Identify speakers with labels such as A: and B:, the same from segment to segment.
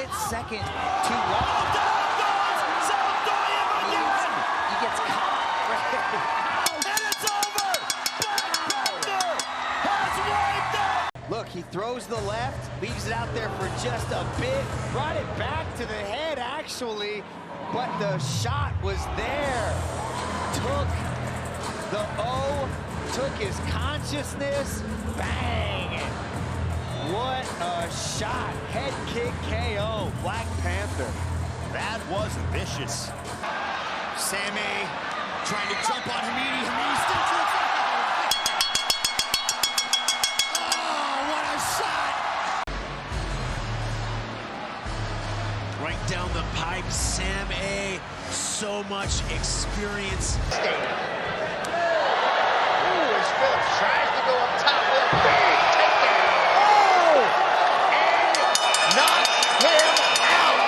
A: split second to one. He gets caught.
B: And it's over! Backbender has wiped out!
A: Look, he throws the left, leaves it out there for just a bit, brought it back to the head actually, but the shot was there. Took the O, took his consciousness, bang! What a shot, head kick KO, Black Panther.
B: That was vicious. Sammy trying to jump on Hamidi. Hamidi still to the front. Oh, what a shot!
C: Right down the pipe, Sam A. So much experience.
D: Ooh, as Phillips tries to go up top with a big takedown. Oh! And knocks him out.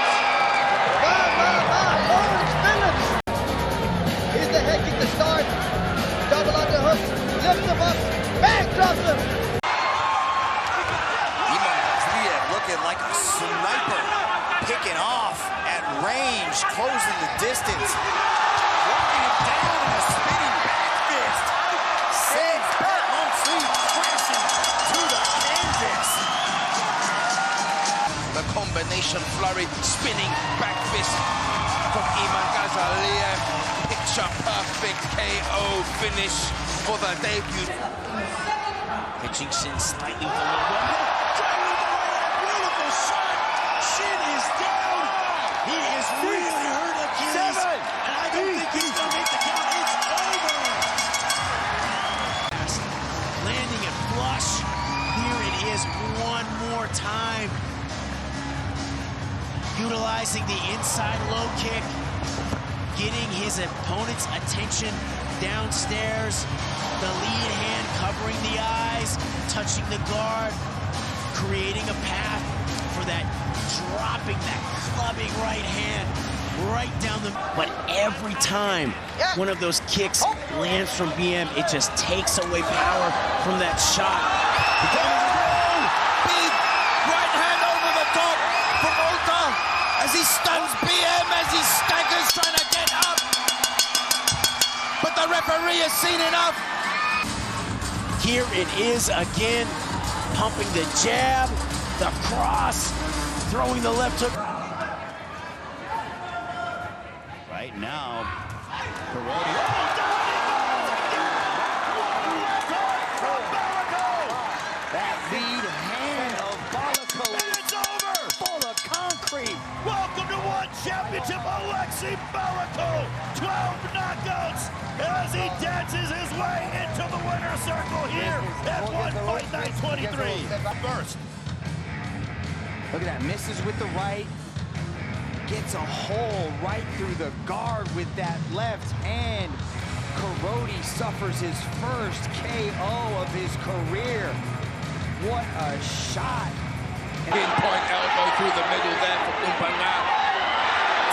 E: Orange Phillips. Here's the head kick to start. Double underhook. Lifts him up. Bang, drops him.
B: Looking like a sniper, picking off at range, closing the distance. Walking him down in a spinning back fist. Sends Pat Monsoon crashing to the canvas.
F: The combination flurry, spinning back fist from Iman Ghazaliev. Picture perfect KO finish for the debut.
C: Pitching Sin slightly with a little bit. Beautiful shot. Sin is down. He is really hurt Achilles. And I don't think he's going to make the count. It's over. Landing it flush. Here it is one more time. Utilizing the inside low kick. Getting his opponent's attention downstairs. The lead hand covering the eyes, touching the guard, creating a path for that dropping, that clubbing right hand right down the... But every time one of those kicks lands from BM, it just takes away power from that shot.
F: Big right hand over the top from Ota as he stuns BM as he staggers trying to get up. But the referee has seen enough.
C: Here it is again, pumping the jab, the cross, throwing the left hook.
B: Right now,
A: That lead hand of Balico
B: and it's over!
A: full of concrete.
B: Welcome to One Championship, Alexei Balico. 12 knockouts as he dances his way into the winner's circle here at One Fight Night 23. First.
A: Look at that, misses with the right. Gets a hole right through the guard with that left hand. Karate suffers his first KO of his career. What a shot.
F: Pinpoint elbow through the middle there for Kumpanga.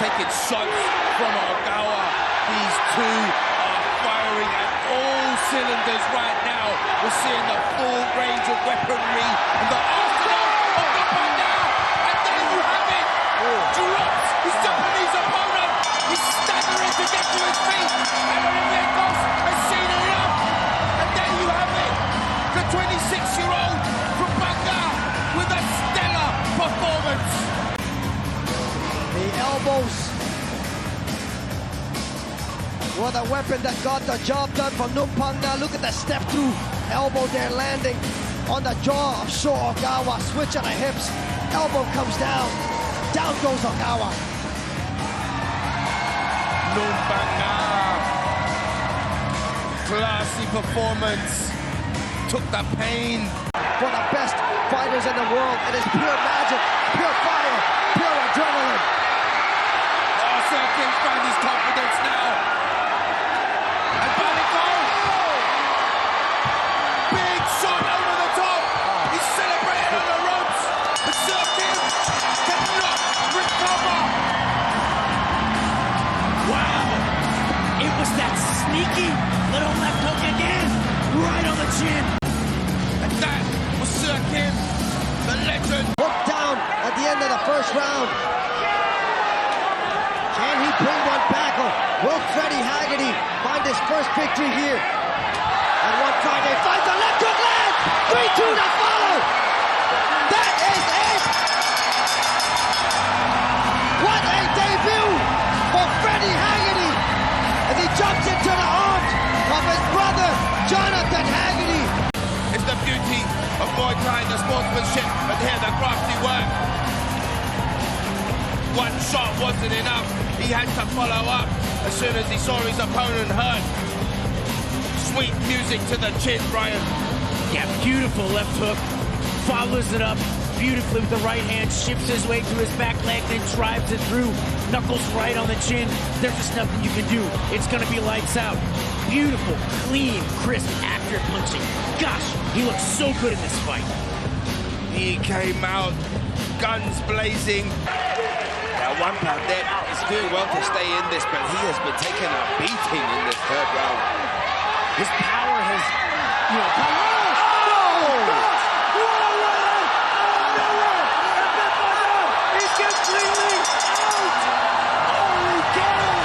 F: Taking shots from Ogawa. These two are firing at all cylinders right now. We're seeing the full range of weaponry and the arsenal of Kumpanga. And there you have it. Drops his Japanese opponent. He's staggering to get to his feet. And Olympiacos has seen enough. And there you have it. The 26-year-old from Banga with a stellar performance.
E: The elbows were the weapon that got the job done from Numpanga. Look at the step through elbow there landing on the jaw of Sho Ogawa. Switch on the hips. Elbow comes down. Down goes Ogawa.
F: Numpanga. Classy performance. Took the pain.
E: For the best fighters in the world, it is pure magic, pure fire, pure adrenaline.
F: Sir King's found his confidence now. And Balico. Big shot over the top. He's celebrating on the ropes. But Sir King cannot recover.
C: Wow, it was that sneaky little left hook again, right on the chin.
F: And that was Sir Kim, the legend.
E: Hooked down at the end of the round. Can he bring one back, or will Freddie Haggerty find his first victory here? And one Friday fights a left hook land! 3-2 to follow! That is it! What a debut for Freddie Haggerty as he jumps into the arms of his brother, Jonathan Haggerty.
F: It's the beauty of Muay Thai, the sportsmanship, but here the crafty work. One shot wasn't enough. He had to follow up as soon as he saw his opponent hurt. Sweet music to the chin, Brian.
C: Yeah, beautiful left hook. Follows it up beautifully with the right hand, shifts his way to his back leg, then drives it through. Knuckles right on the chin. There's just nothing you can do. It's going to be lights out. Beautiful, clean, crisp, accurate punching. Gosh, he looks so good in this fight.
F: He came out, guns blazing. Now, one Pandit is doing well to stay in this, but he has been taking a beating in this third round.
C: His power has,
A: He's completely out! Holy cow!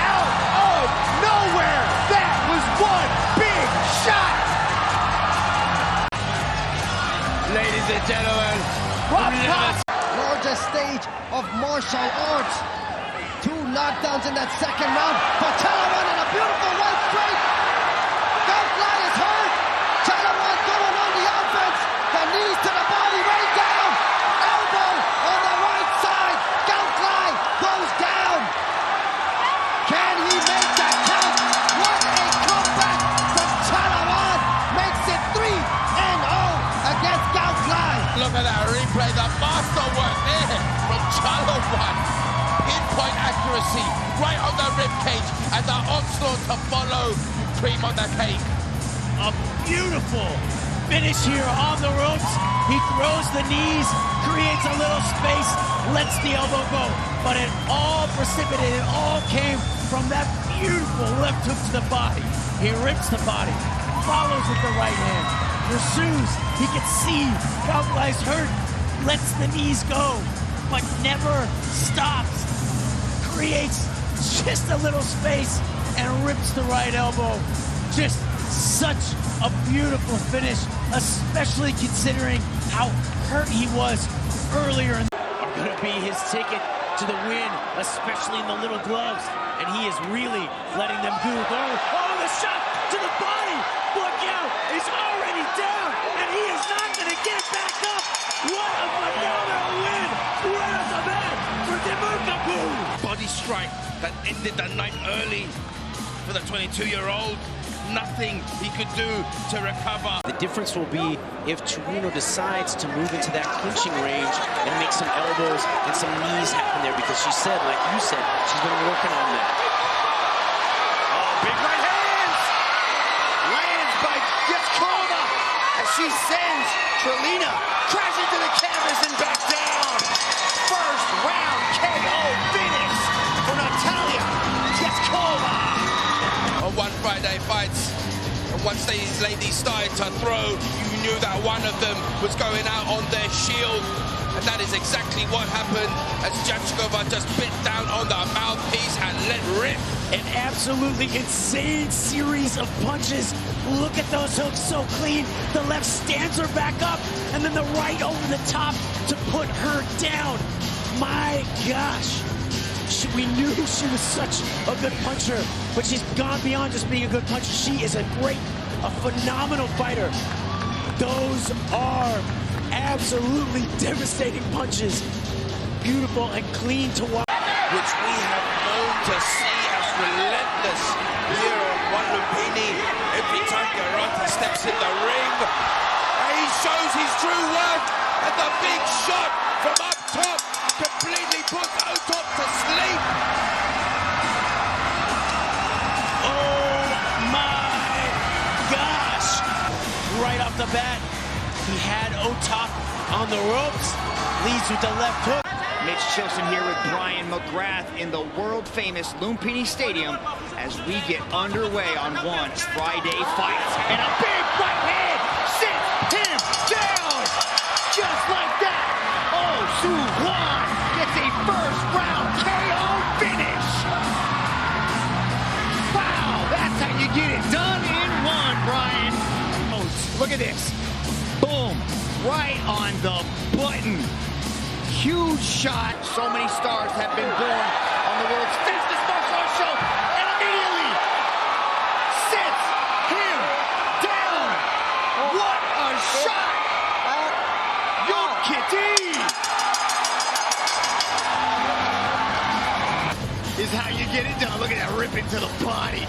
A: Out of nowhere! That was one big shot!
F: Ladies and gentlemen,
E: Largest stage of martial arts. 2 knockdowns in that second round. Chalawan in a beautiful right straight. Gauntlet is hurt. Chalawan going on the offense. The knees to the body, right down. Elbow on the right side. Gauntlet goes down. Can he make that count? What a comeback from Chalawan. Makes it 3-0 against Gauntlet.
F: look at that replay, the masterwork there from Chalawan. Pinpoint accuracy, right on the ribcage, and the onslaught to follow, cream on the cake.
C: A beautiful finish here on the ropes. He throws the knees, creates a little space, lets the elbow go. But it all precipitated, it all came from that beautiful left hook to the body. He rips the body, follows with the right hand, pursues. He can see Gauntlet's hurt, lets the knees go, but never stops. Creates just a little space and rips the right elbow. Just such a beautiful finish, especially considering how hurt he was earlier. Are going to be his ticket to the win, especially in the little gloves. And he is really letting them do. Oh, the shot to the body. Look out, he's already down, and he is not going to get back up. What a phenomenal win right off the bat for Demukapu.
F: Body strike that ended the night early for the 22-year-old. Nothing he could do to recover.
C: The difference will be if Chirino decides to move into that clinching range and make some elbows and some knees happen there, because she said, like you said, she's been working on that.
A: Oh, big right hands! Lands by Yaskova as she sends Trelina crashing to the canvas and back down. First round KO finish for Natalia Yaskova.
F: On one Friday fights, and once these ladies started to throw, you knew that one of them was going out on their shield, and that is exactly what happened as Jachkova just bit down on the mouthpiece and let rip.
C: An absolutely insane series of punches. Look at those hooks, so clean. The left stands her back up, and then the right over the top to put her down. My gosh. We knew she was such a good puncher, but she's gone beyond just being a good puncher. She is a phenomenal fighter. Those are absolutely devastating punches. Beautiful and clean to watch.
F: Which we have known to see as relentless here on One Lumpini. Every time Garante steps in the ring, he shows his true worth, and the big shot from up top completely puts Otop to sleep.
C: Oh my gosh. Right off the bat, he had Otop on the ropes, leads with the left hook.
A: Mitch Chilson here with Brian McGrath in the world-famous Lumpini Stadium as we get underway on one Friday fight. And a big right hand sits him down! Just like that! Oh, Su-Wan huge shot.
D: So many stars have been born on the world's fastest martial arts show, and immediately sits him down. What a shot! Yo, Kitty! Is how you get it done. Look at that rip into the body.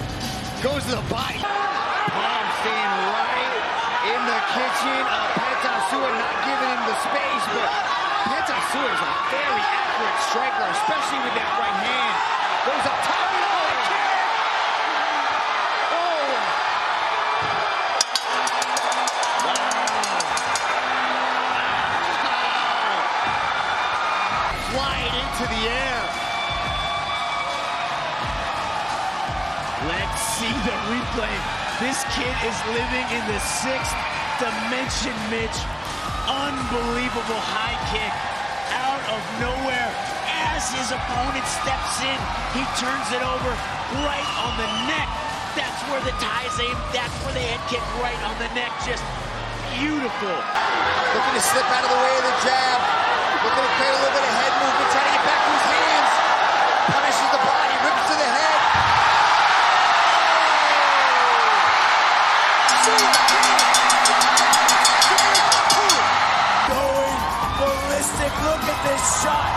D: Goes to the body. Palm staying right in the kitchen. Pentasua not giving him the space, but Pentasua is a very accurate striker, especially with that right hand. Goes up top of the kick. Oh! Wow. Flying into the air.
C: Let's see the replay. This kid is living in the 6th dimension, Mitch. Unbelievable high kick out of nowhere. As his opponent steps in, he turns it over right on the neck. That's where the tie's aimed. That's where the head kick right on the neck. Just beautiful.
B: Looking to slip out of the way of the jab. Looking to create a little bit of head movement, trying to get back to his hands. Punishes the body, rips to the head.
C: Going ballistic. Look at this shot.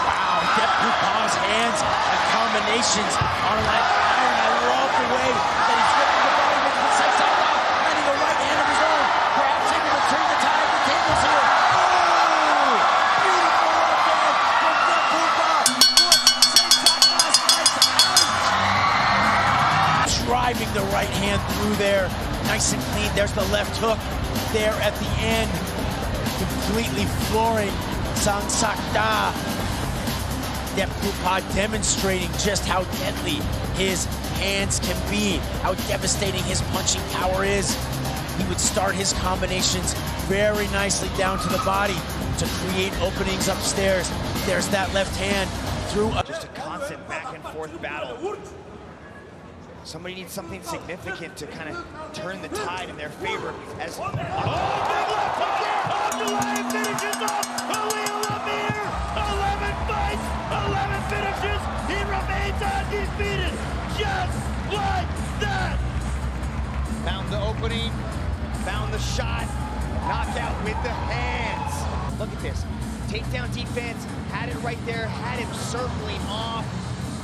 C: Wow, Depoupa's hands and combinations are like iron. I love the way that he's ripping the body with the side side off, landing a right hand of his own. Perhaps able to turn the tide of the tables here. Oh! Beautiful left hand from Depoupa. Driving the right hand through there. Nice and clean. There's the left hook there at the end. Completely flooring Sang Sakda. Depoupa demonstrating just how deadly his hands can be, how devastating his punching power is. He would start his combinations very nicely down to the body to create openings upstairs. There's that left hand through.
A: Just a constant back and forth battle. Somebody needs something significant to kind of turn the tide in their favor. As
D: Oh, big left hook there. Abdullah finishes off. Khalil Amir. 11 fights, 11 finishes. He remains undefeated. Just like that.
A: found the opening, found the shot, knockout with the hands. Look at this. Takedown defense, had it right there, had him circling off,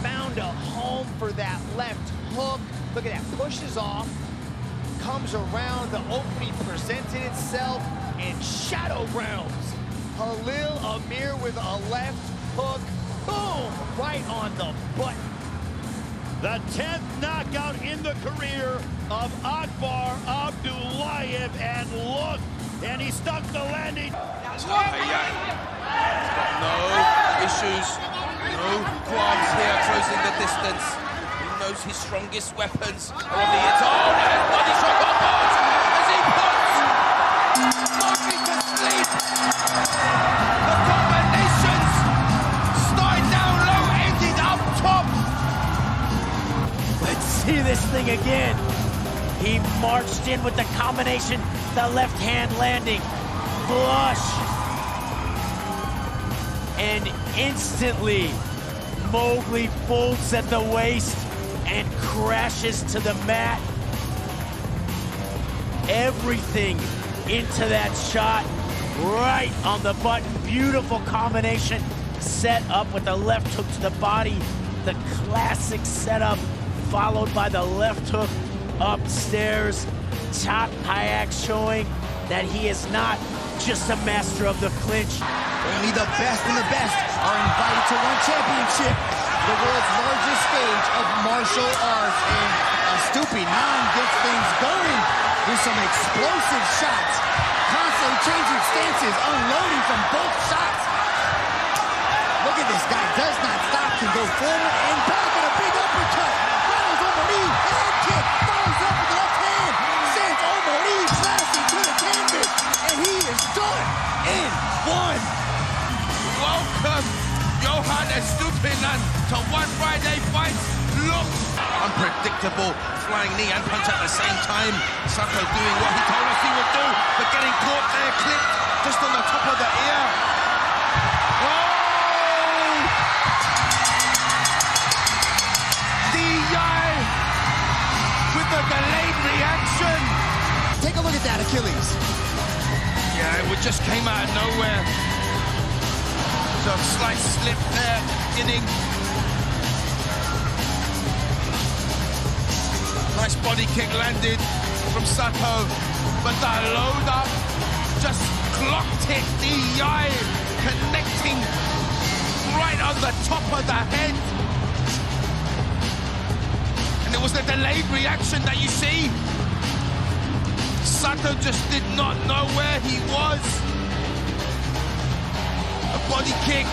A: found a home for that left hook. Look at that, pushes off, comes around, the opening presented itself, and shadow rounds. Khalil Amir with a left hook, boom, right on the button.
D: The 10th knockout in the career of Akbar Abdullayev, and look, and he stuck the landing.
F: No issues, no qualms here, closing the distance. He knows his strongest weapons are on the inside. Oh, nice body shot on March as he puts Marky to sleep. The combinations started down low, ended up top.
C: Let's see this thing again. He marched in with the combination, the left hand landing, flush. And instantly, Mowgli folds at the waist and crashes to the mat. Everything into that shot, right on the button. Beautiful combination, set up with the left hook to the body. The classic setup, followed by the left hook upstairs. Top Hayak showing that he is not just a master of the clinch.
B: Only the best and the best are invited to one championship, the world's largest stage of martial arts. And Stupinan gets things going with some explosive shots, constantly changing stances, unloading from both shots. Look at this guy, does not stop, can go forward and back with a big uppercut. Follows Omori, head kick, follows up with the left hand, sends Omori blasting to the canvas, and he is done in one.
F: Welcome, Johannes Stupinan, to One Friday Fights. Look, unpredictable, flying knee and punch at the same time. Sako doing what he told us he would do, but getting caught there, clipped just on the top of the ear.
D: Achilles.
F: Yeah, it just came out of nowhere. So a slight slip there, beginning. Nice body kick landed from Sato, but the load up just clocked it. DI connecting right on the top of the head. And it was the delayed reaction that you see. Sato just did not know where he was. A body kick.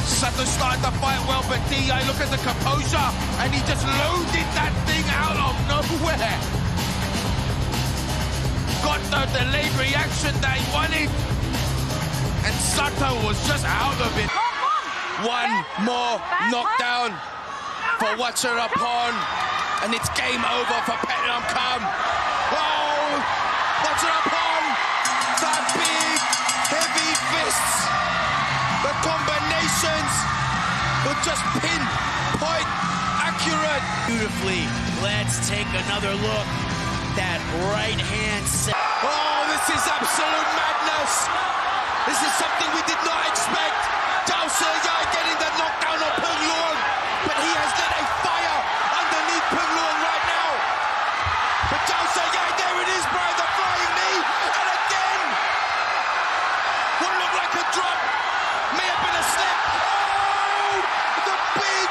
F: Sato started the fight well, but DI, look at the composure, and he just loaded that thing out of nowhere. Got the delayed reaction that he wanted, and Sato was just out of it. One more knockdown for Watsarapon, and it's game over for Petnamkam. Oh, Watsarapon, the big, heavy fists, the combinations were just pinpoint accurate.
C: Beautifully, let's take another look. That right hand set.
F: Oh, this is absolute madness. This is something we did not expect. Zhao Seyai getting the knockdown on Peng Luong, but he has lit a fire underneath Peng Luong right now. But Zhao Seyai, there it is, Brian, the flying knee, and again, what looked like a drop may have been a slip. Oh, the big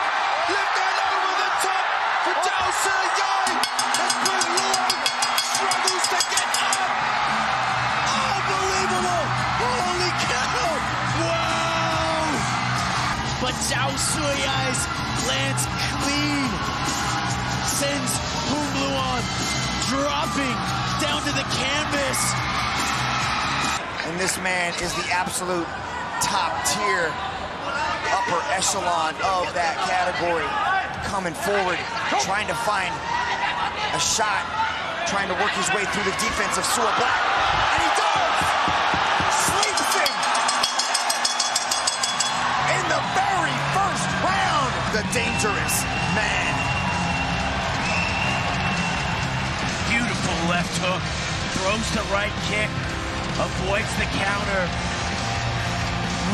F: lift hand over the top for Zhao Seyai as Peng Luong struggles to get up. Unbelievable! Holy cow! Wow!
C: But Zhao Seyai's lands clean. Sends Peng Luong dropping down to the canvas.
B: And this man is the absolute top tier, upper echelon of that category. Coming forward, trying to find a shot, trying to work his way through the defense of Sua Black. And he does! Sleeps him! In the very first round, the dangerous man.
C: Beautiful left hook. Throws the right kick. Avoids the counter.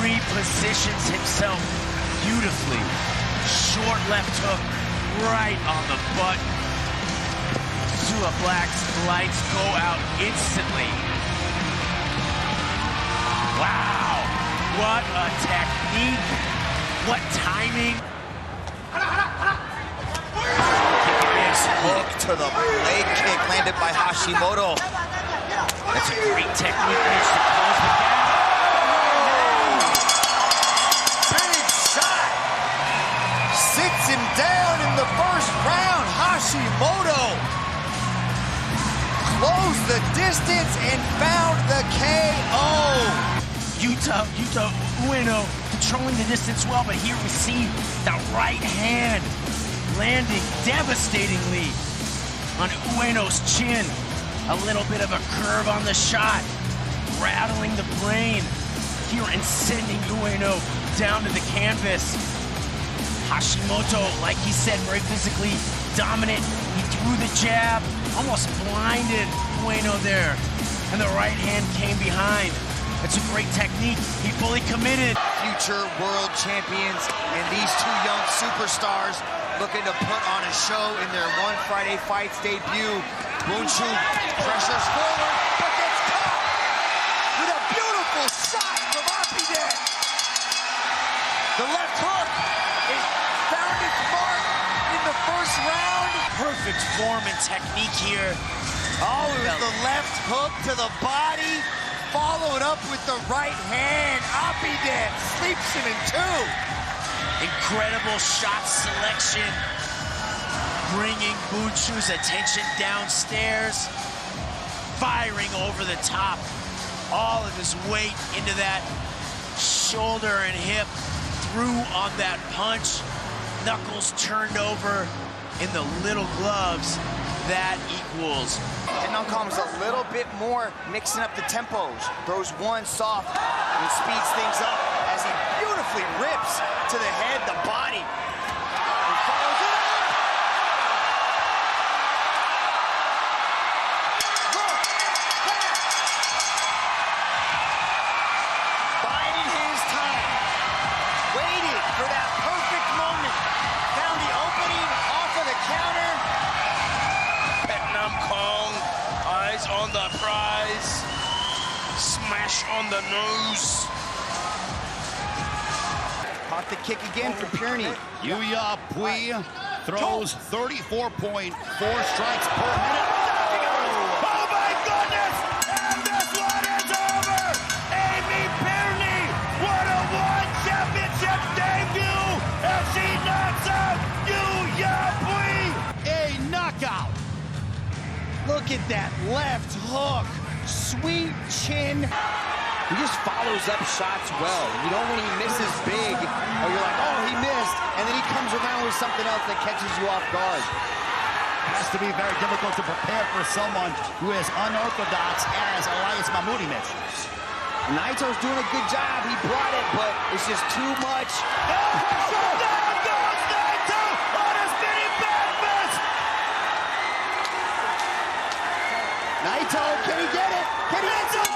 C: Repositions himself beautifully. Short left hook right on the butt. Sua Black's lights go out instantly. Wow, what a technique, what timing.
B: Hook to the leg kick landed by Hashimoto.
C: That's a great technique, Mitch, to close the gap.
B: Big shot. Sits him down in the first round. Hashimoto closed the distance and found the KO.
C: Yuta Ueno controlling the distance well, but here we see the right hand landing devastatingly on Ueno's chin. A little bit of a curve on the shot, rattling the brain here and sending Ueno down to the canvas. Hashimoto, like he said, very physically dominant. He threw the jab, almost blinded Ueno there, and the right hand came behind. It's a great technique. He fully committed.
A: Future world champions and these two young superstars looking to put on a show in their One Friday Fights debut. Bunshu pressures forward, but gets caught with a beautiful shot from Apide. The left hook, it found its mark in the first round.
C: Perfect form and technique here.
A: Oh, it was the left hook to the body, followed up with the right hand. Apide sleeps him in two.
C: Incredible shot selection, bringing Bunshu's attention downstairs, firing over the top, all of his weight into that shoulder and hip, threw on that punch, knuckles turned over in the little gloves. That equals.
A: Petnamkam's a little bit more mixing up the tempos. Throws one soft and speeds things up as he beautifully rips to the head, the body. And follows it up. Look,
C: smash on the nose.
A: Caught the kick again for Purney.
G: Yuya Pui throws 34.4 strikes per minute.
C: Oh my goodness! And this one is over! Amy Purney, what a One Championship debut as she knocks out Yuya Pui!
G: A knockout.
A: Look at that left hook. Sweet chin. He just follows up shots well. You know when he misses big, or you're like, oh, he missed, and then he comes around with something else that catches you off guard.
G: It has to be very difficult to prepare for someone who is unorthodox as Elias Mahmoudi mentions.
A: Naito's doing a good job. He brought it, but it's just too much.
C: Down goes Naito on a spinning back fist!
A: Naito, can he get it? Can he get it?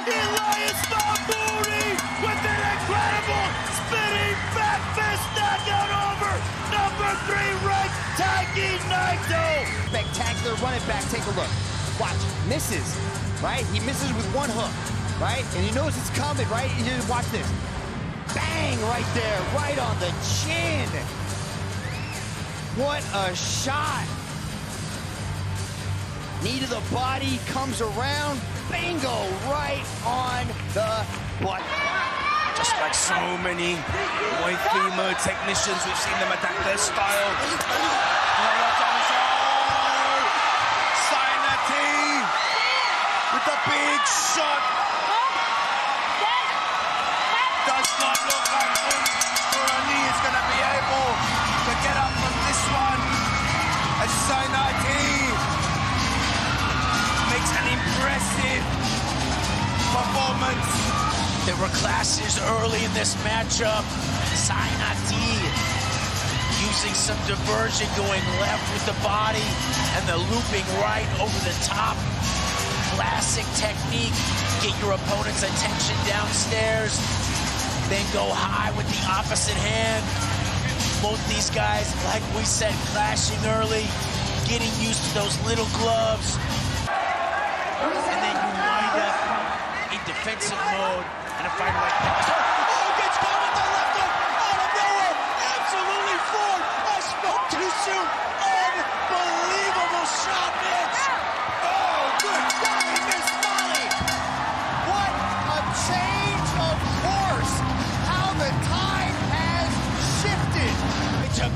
C: Elias Mahmoudi with an incredible spinning back fist knockout over number 3 ranked Taiki Naito.
A: Spectacular running back. Take a look. Watch. Misses, right? He misses with one hook, right? And he knows it's coming, right? You just watch this. Bang! Right there, right on the chin. What a shot. Knee to the body, comes around, bingo, right on the butt.
C: Just like so many Muay Thai technicians, we've seen them attack their style. Sainati with a big shot. Does not look like Kurani is going to be able to get up from this one. As Sainati makes an impressive performance. There were clashes early in this matchup. Sainati using some diversion, going left with the body, and the looping right over the top. Classic technique. Get your opponent's attention downstairs, then go high with the opposite hand. Both these guys, like we said, clashing early, getting used to those little gloves. And then you wind up in defensive mode, and a fighter like that. Oh, gets caught with the left hook out of nowhere. Absolutely floored. I spoke too soon. Unbelievable shot, Vince. Oh, good God, he missed Molly.
A: What a change of course. How the tide has shifted.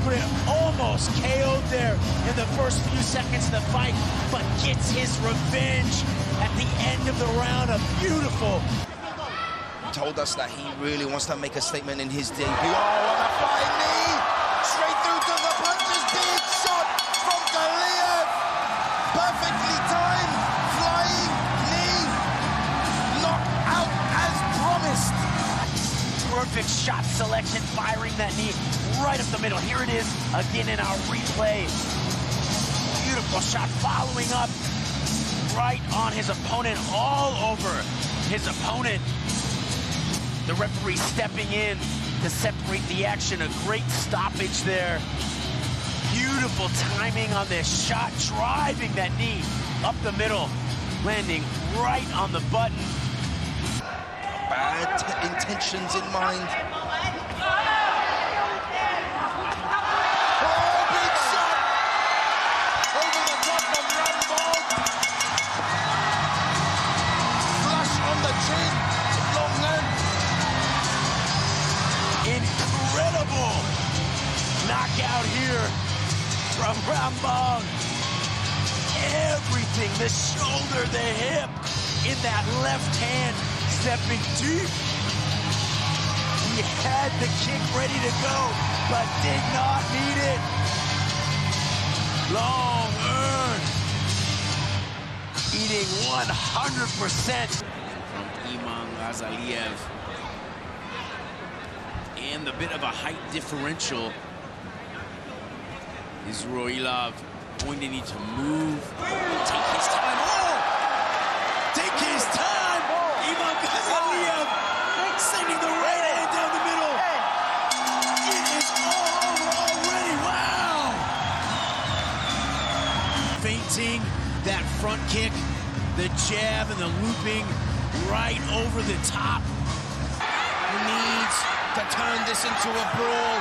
C: Grip almost KO'd there in the first few seconds of the fight, but gets his revenge at the end of the round. A beautiful.
H: He told us that he really wants to make a statement in his debut. Oh, what a flying knee! Straight through to the punches. Big shot from Kaliev. Perfectly timed. Flying knee. Knocked out as promised.
C: Perfect shot selection, firing that knee right up the middle. Here it is again in our replay. Beautiful shot following up right on his opponent, all over his opponent. The referee stepping in to separate the action. A great stoppage there. Beautiful timing on this shot, driving that knee up the middle, landing right on the button.
H: Bad intentions in mind. Oh, big shot! Over the top of Rambo. Flush on the chin. Long length.
C: Incredible knockout here from Rambo. Everything, the shoulder, the hip, in that left hand. Stepping deep. He had the kick ready to go, but did not need it. Long earned. Eating 100% from Iman Ghazaliev. And the bit of a height differential. Is Roilov going to need to move? Take his time. Oh! Take his time! Iman Ghazaliev sending the right hand down the middle. It is all over already. Wow! Feinting that front kick, the jab and the looping right over the top.
H: He needs to turn this into a brawl.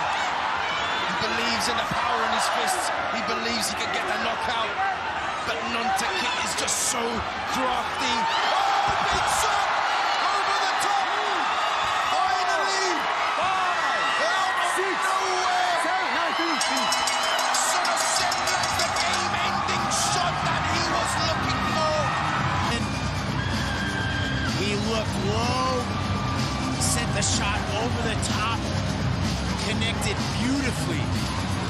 H: He believes in the power in his fists. He believes he can get the knockout. But Nantucket is just so crafty. Oh, big shot! Over the top! Finally! Out of nowhere! Sort of seemed like the game-ending shot that he was looking for.
C: And he looked low, sent the shot over the top, connected beautifully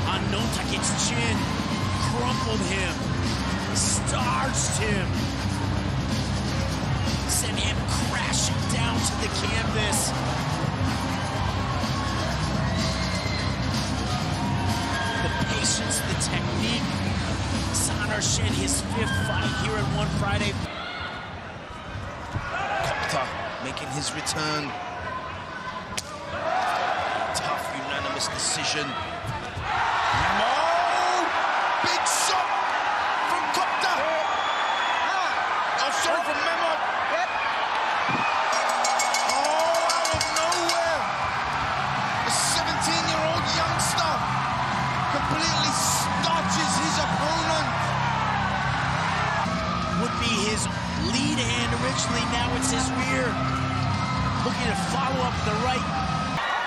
C: on Nantucket's chin, crumpled him, starched him, sent him crashing down to the canvas. The patience, the technique. Sanar shed his 5th fight here at One Friday.
H: Kopta making his return. Tough, unanimous decision. No! Big shot from Kopta! Oh, sorry, from Memot. Oh, out of nowhere! A 17-year-old youngster completely starches his opponent.
C: Would be his lead hand originally, now it's his rear. Looking to follow up the right.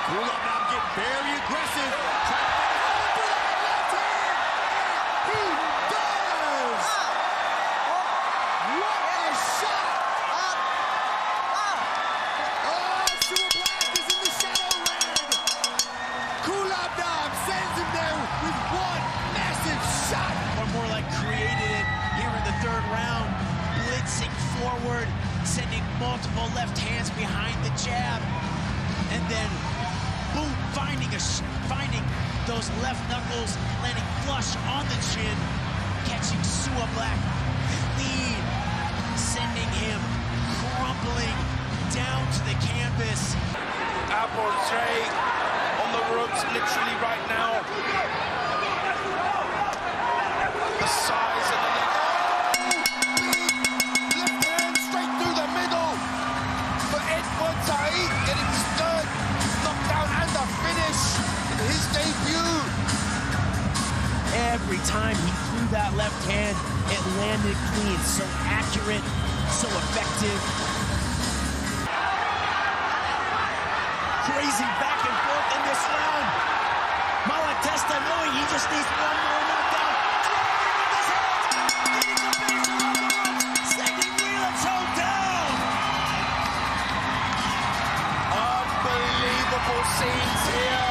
D: Cool up now, get very aggressive. He does! What a shot! Oh, Super Black is in the shadow land. Kulabdam sends him there with one massive shot.
C: Or more like created it here in the 3rd round. Blitzing forward, sending multiple left hands behind the jab. And then, boom, finding those left knuckles, landing flush on the chin, catching Sua Black clean, sending him crumpling down to the canvas.
F: Apple J on the ropes literally right now.
H: The size of the neck. Left hand straight through the middle. For Edward Saeed getting his 3rd knockdown and a finish in his debut.
C: Every time he threw that left hand, it landed clean. So accurate, so effective. Crazy back and forth in this round. Malatesta knowing he just needs one more knockdown. Second wheel toe down.
H: Unbelievable scenes here.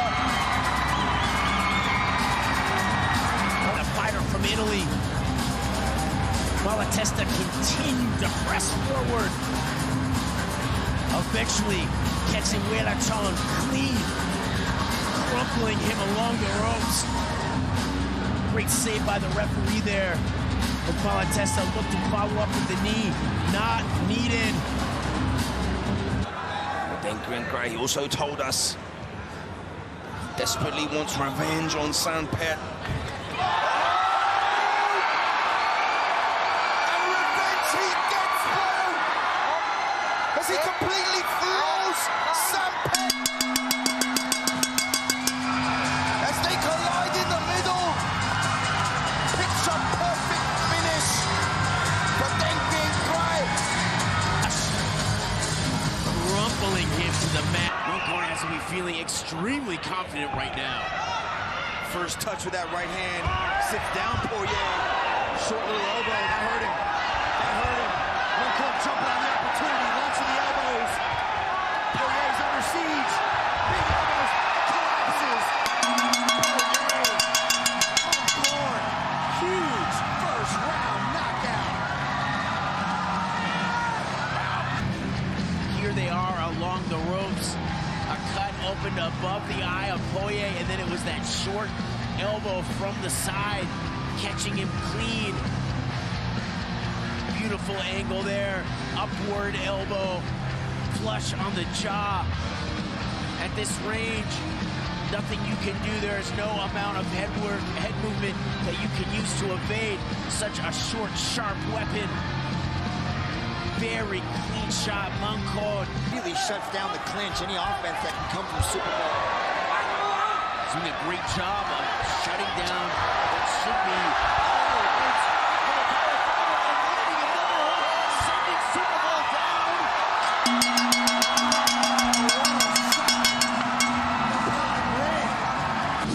C: A fighter from Italy. Malatesta continued to press forward. Eventually catching Huelachon clean, crumpling him along the ropes. Great save by the referee there. But Malatesta looked to follow up with the knee. Not needed.
H: Then Green Gray also told us desperately wants revenge on Sandpet. And revenge he gets, bro! As he completely floors Sandpet. As they collide in the middle. Picture perfect finish. But then Green Gray.
C: Crumpling him to the mat. One corner has to be feeling extremely confident right now.
D: First touch with that right hand. Sits down, Poirier. Short little elbow. That hurt him. One club jumping on the opportunity. Launching the elbows. Poirier's under siege. Big elbows. Collapses. Poirier. On board. Huge first round knockout.
C: Here they are along the ropes. A cut opened above the eye of Poirier, and then it was that short elbow from the side, catching him clean. Beautiful angle there. Upward elbow, flush on the jaw. At this range, nothing you can do. There is no amount of head movement that you can use to evade such a short, sharp weapon. very clean shot, Mangkod.
A: Really shuts down the clinch, any offense that can come from Super Bowl.
C: He's doing a great job of shutting down what should be sending Super Bowl down.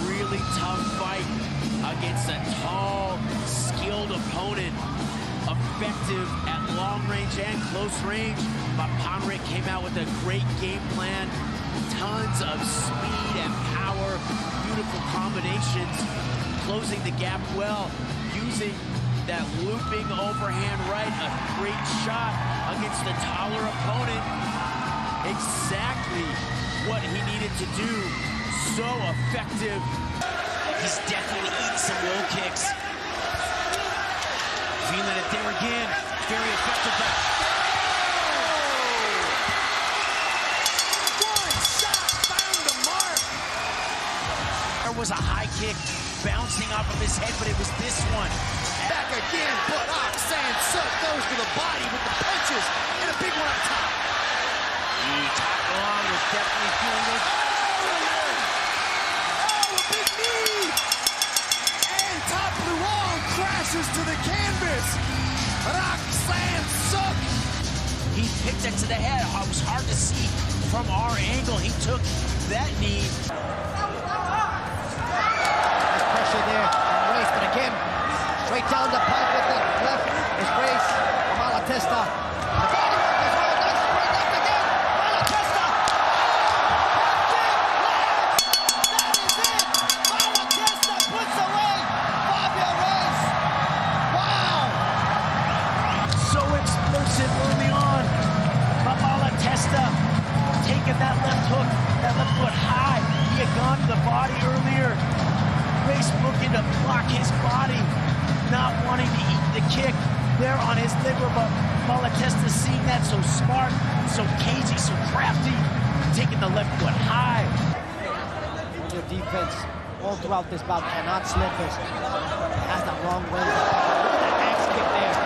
C: Really tough fight against a tall, skilled opponent. Effective at long range and close range, but Ponrick came out with a great game plan. Tons of speed and power, beautiful combinations, closing the gap well, using that looping overhand right, a great shot against the taller opponent. Exactly what he needed to do, so effective. He's definitely eating some low kicks. Feeling it there again, very effective.
A: One shot found the mark.
C: There was a high kick bouncing off of his head, but it was this one.
A: Back again, but Suk goes to the body with the punches and a big one up top.
C: Taklon was definitely feeling it.
A: Oh, a big knee! And Top Luong crashes to the canvas. Suk.
C: He picked it to the head. It was hard to see from our angle. He took that knee.
E: There's pressure there. Race, but again, straight down the pipe with the left is Race. Malatesta. The body work is well done. Straight left again. Malatesta. That is it. Malatesta puts away Fabio Reyes. Wow.
C: So explosive early on. But Malatesta taking that left hook, that left foot high. He had gone to the body earlier. Race looking to block his body, not wanting to eat the kick there on his liver, but Malatesta seeing that, so smart, so cagey, so crafty, taking the left foot high.
E: Your defense all throughout this bout cannot slip us. It has that long way. Look at that axe kick there.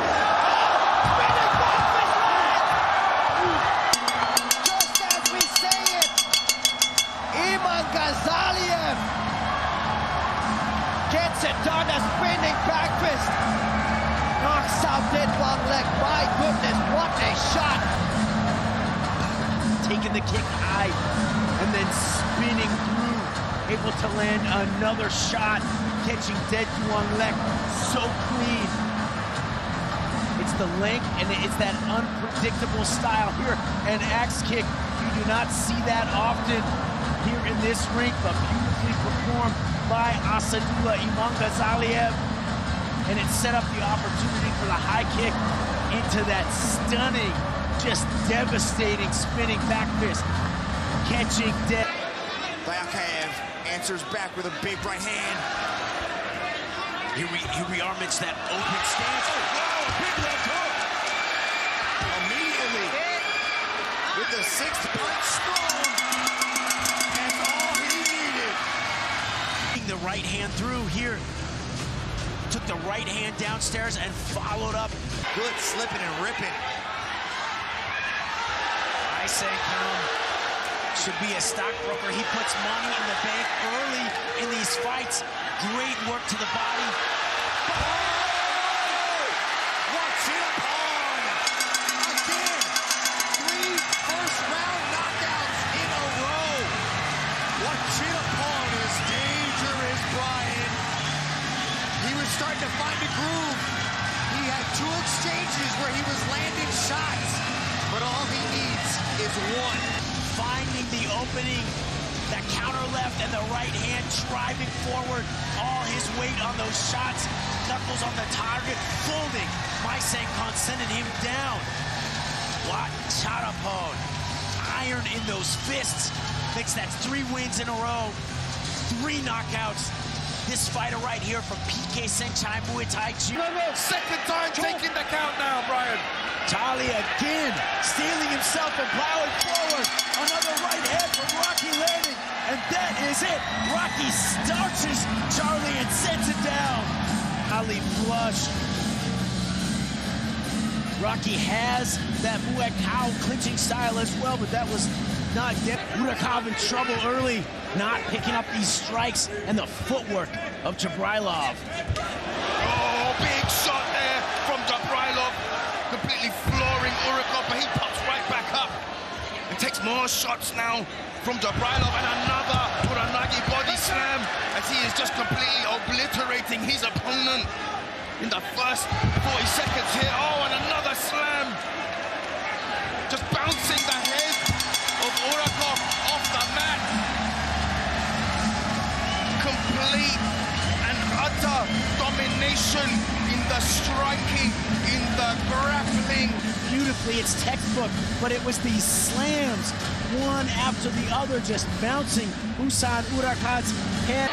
E: Just as we say it, Iman Ghazaliev gets it done, a spinning back fist. Knocks out that long leg. My goodness, what a shot.
C: Taking the kick high and then spinning through, able to land another shot, catching dead Yuan Lek so clean. It's the length and it's that unpredictable style here. An axe kick, you do not see that often here in this ring, but beautifully performed by Asadullah Iman Ghazaliev. And it set up the opportunity for the high kick into that stunning, just devastating spinning back fist, catching dead.
B: Diakaev answers back with a big right hand.
C: Here we are, Mitch, that open stance. Oh, wow, big left hook.
B: Immediately, with the sixth punch strong, that's all he needed.
C: The right hand through here. Took the right hand downstairs and followed up.
B: Good slipping and ripping.
C: I say should be a stockbroker. He puts money in the bank early in these fights. Great work to the body.
B: Watch it upon. Again, 3 first-round knockouts in a row. Watch it upon is dangerous, Brian. He was starting to find a groove. He had 2 exchanges where he was landing shots, but all he needs is one.
C: Finding the opening, that counter left and the right hand driving forward. All his weight on those shots. Knuckles on the target, folding. Maisenkon sending him down. Wat Charapon, iron in those fists. Thinks that's 3 wins in a row, 3 knockouts. This fighter right here from PK Senchai Muay Thai.
F: Second time taking the count now, Brian.
C: Charlie again, stealing himself and plowing forward. Another right hand from Rocky landing, and that is it. Rocky starches Charlie and sets it down. Ali flush. Rocky has that Muay Thai clinching style as well, but that was not dead. Urakov in trouble early, not picking up these strikes and the footwork of Jabrailov.
F: Oh, big shot there from Jabrailov, completely flooring Urakov, but he pops right back up and takes more shots now from Jabrailov, and another Uranagi body slam as he is just completely obliterating his opponent in the first 40 seconds here. Oh, and another slam, just bouncing the head of Urakov off the mat. Complete and utter domination in the striking, in the grappling.
C: Beautifully, it's textbook, but it was these slams, one after the other, just bouncing Usan Urakov's head.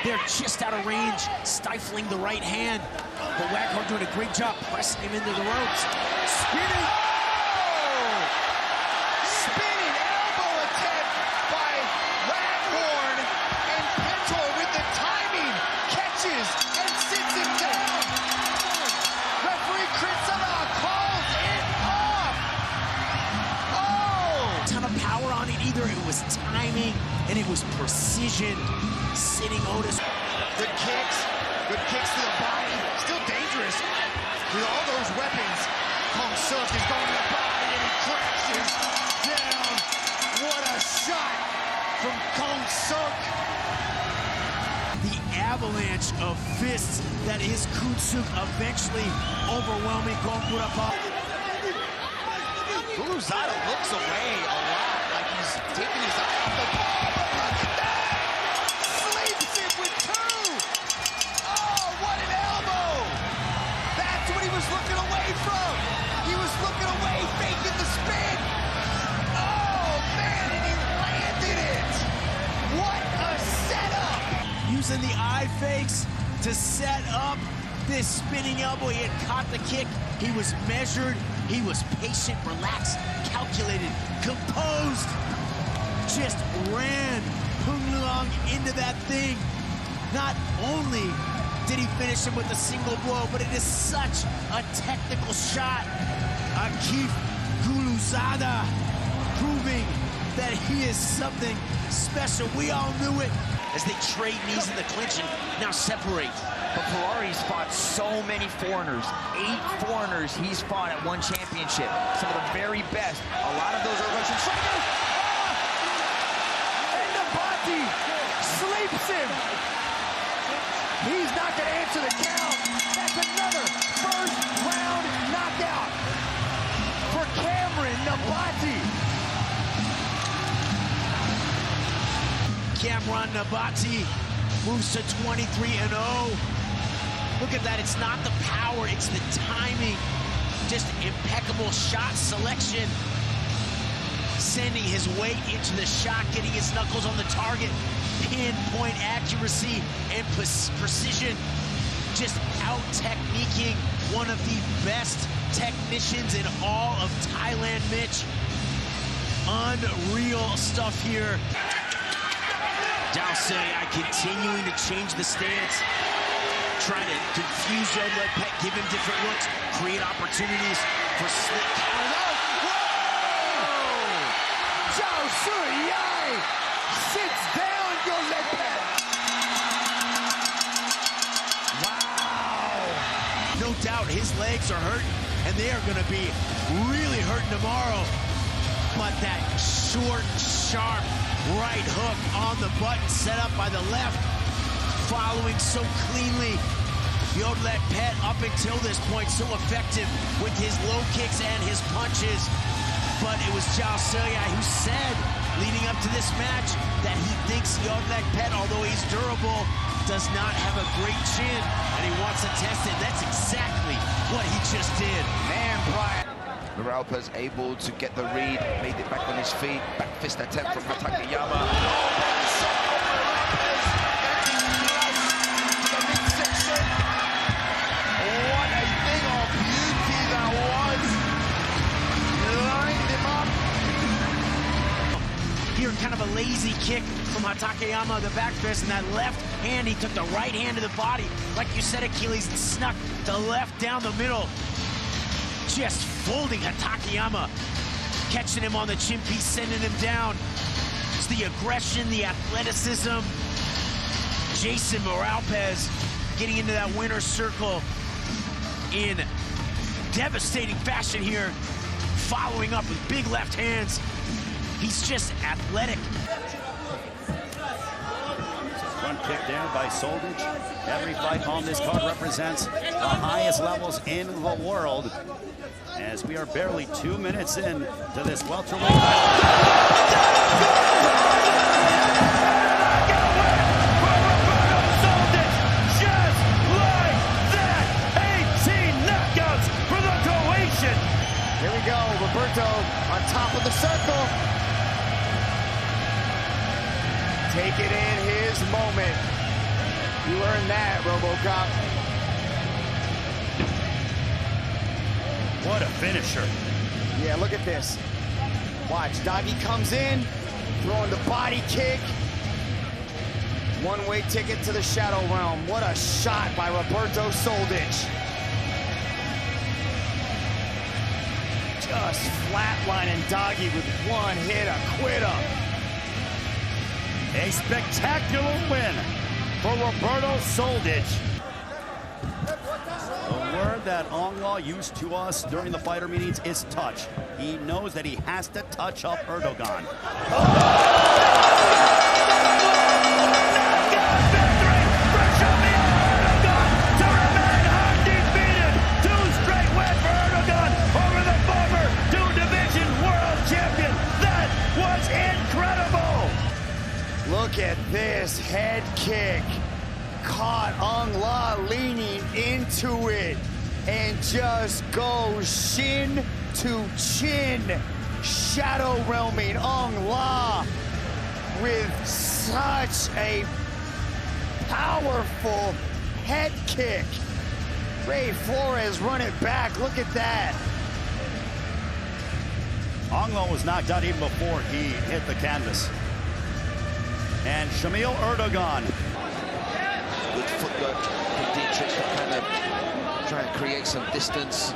C: They're just out of range, stifling the right hand. But Waghorn doing a great job pressing him into the ropes.
D: Spinning. Oh! Spinning elbow attempt by Waghorn, and Pinto with the timing catches and sits him down. Referee Kritsana calls it off. Oh!
C: Ton of power on it. Either it was timing and it was precision. Sitting Otis.
D: Good kicks to the body. Still dangerous with all those weapons. Kong Suk is going to the body and he crashes down. What a shot from Kong Suk.
C: The avalanche of fists that is Kunsuk eventually overwhelming Kong Urakov.
B: Guluzada looks away a lot, like he's taking his eye off the ball.
D: Look at that! Sleeps it with two! Oh, what an elbow! That's what he was looking away from! He was looking away, faking the spin! Oh, man, and he landed it! What a setup!
C: Using the eye fakes to set up this spinning elbow. He had caught the kick. He was measured. He was patient, relaxed, calculated, composed. Just ran Pung Luang into that thing. Not only did he finish him with a single blow, but it is such a technical shot. Akif Guluzada proving that he is something special. We all knew it. As they trade knees in the clinch and now separate.
A: But Ferrari's fought so many foreigners. 8 foreigners he's fought at one championship. Some of the very best. A lot of those are Russian strikers.
D: And Nabati sleeps him. He's not going to answer the count. That's another first round knockout for Cameron Nabati.
C: Cameron Nabati moves to 23-0. Look at that, it's not the power, it's the timing. Just impeccable shot selection. Sending his weight into the shot, getting his knuckles on the target. Pinpoint accuracy and precision. Just out-techniquing one of the best technicians in all of Thailand, Mitch. Unreal stuff here. Dao Seyai continuing to change the stance, trying to confuse Yodlet Pet, give him different looks, create opportunities for slick counters.
D: Whoa! Dao Seyai sits down Yodlet Pet. Wow!
C: No doubt his legs are hurting, and they are going to be really hurting tomorrow. But that short, sharp right hook on the button set up by the left, following so cleanly. Yodlet Pet up until this point so effective with his low kicks and his punches. But it was Dao Seyai who said, leading up to this match, that he thinks Yodlet Pet, although he's durable, does not have a great chin, and he wants to test it. That's exactly what he just did.
A: Man, Brian. Maralpa's able to get the read, made it back on his feet. Back fist attempt from Hatakeyama.
D: What a thing of beauty that was. Lined him up.
C: Here, kind of a lazy kick from Hatakeyama, the back fist, and that left hand, he took the right hand to the body. Like you said, Achilles, and snuck the left down the middle. just folding Takayama, catching him on the chin piece, sending him down. It's the aggression, the athleticism. Jason Moralpez getting into that winner's circle in devastating fashion here, following up with big left hands. He's just athletic.
G: Front kick there by Soldic. Every fight on this card represents the highest levels in the world. As we are barely 2 minutes in to this welterweight
I: Just like that, 18 knockouts for the Croatian.
D: Here we go, Roberto on top of the circle. Taking in his moment. You earned that, RoboCop.
G: What a finisher.
D: Yeah, look at this. Watch, Doggy comes in, throwing the body kick. One-way ticket to the Shadow Realm. What a shot by Roberto Soldic. Just flatlining Doggy with one hit, a quitter.
G: A spectacular win for Roberto Soldic. The word that Ongla used to us during the fighter meetings is touch. He knows that he has to touch up Erdogan.
D: Look at this head kick. Caught Ongla leaning into it and just goes shin to chin. Shadow realming Ongla with such a powerful head kick. Ray Flores run it back. Look at that.
G: Ongla was knocked out even before he hit the canvas. And Shamil Erdogan.
H: Good footwork from Dietrich to kind of try and create some distance.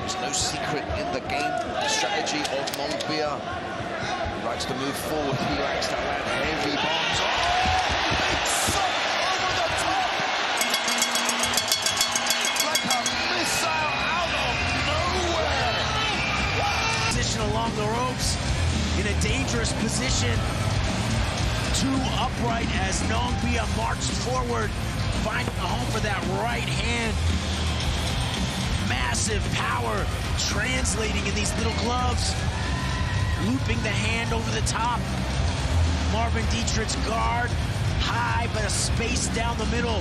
H: There's no secret in the game strategy of Mongbia. He likes to move forward. He likes to land heavy bombs. Oh, big shot over the top. Like a missile out of nowhere.
C: Position along the ropes in a dangerous position. Too upright as Nongbia marched forward, finding a home for that right hand. Massive power translating in these little gloves. Looping the hand over the top. Marvin Dietrich's guard, high but a space down the middle.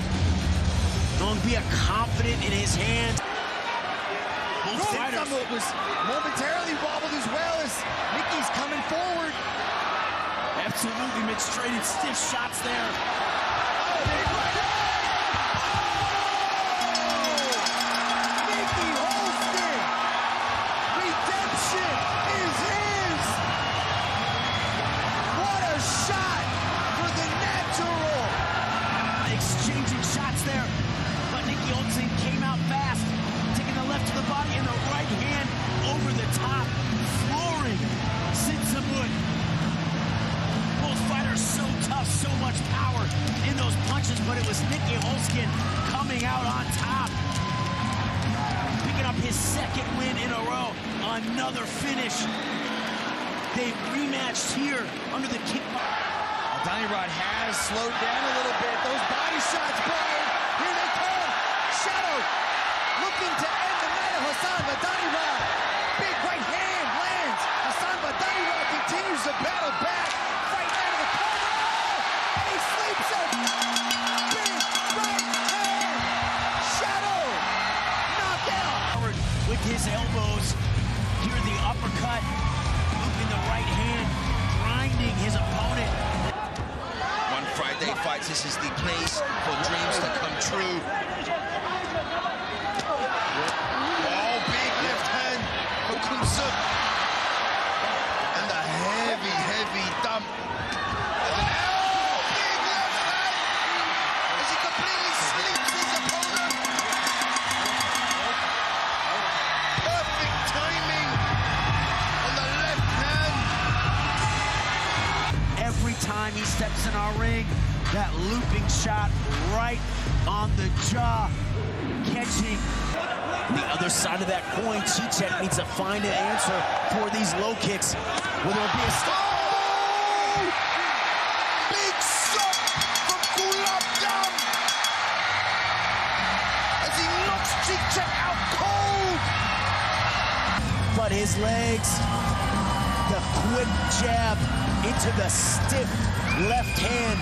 C: Nongbia confident in his hands. Both fighters
D: was momentarily wobbled as well as Nicky's coming forward.
C: Absolutely, Mitch traded stiff shots there.
D: Nicky Holston! Redemption is his! What a shot for the natural!
C: Exchanging shots there, but Nicky Holston came out fast, taking the left to the body and the right hand over the top, flooring Sinsamut. Fighters so tough, so much power in those punches, but it was Nicky Holston coming out on top. Picking up his second win in a row. Another finish. They rematched here under the kick.
D: Donny-Rod has slowed down a little bit. Those body shots, Brian. Here they come. Shadow looking to end the night of Hassan Donny-Rod. Big right hand lands. Hassan Donny-Rod continues to battle back.
C: With his elbows, here the uppercut, looping the right hand, grinding his opponent.
H: One Friday fights, this is the place for dreams to come true. Oh, big left hand for Kumsuk. And the heavy, heavy dump.
C: time he steps in our ring. That looping shot right on the jaw, catching. The other side of that coin, Cicek needs to find an answer for these low kicks. Will there be a stop?
H: Big shot from Gulabdam as he knocks Cicek out cold.
C: But his legs, the quick jab into the stiff left hand,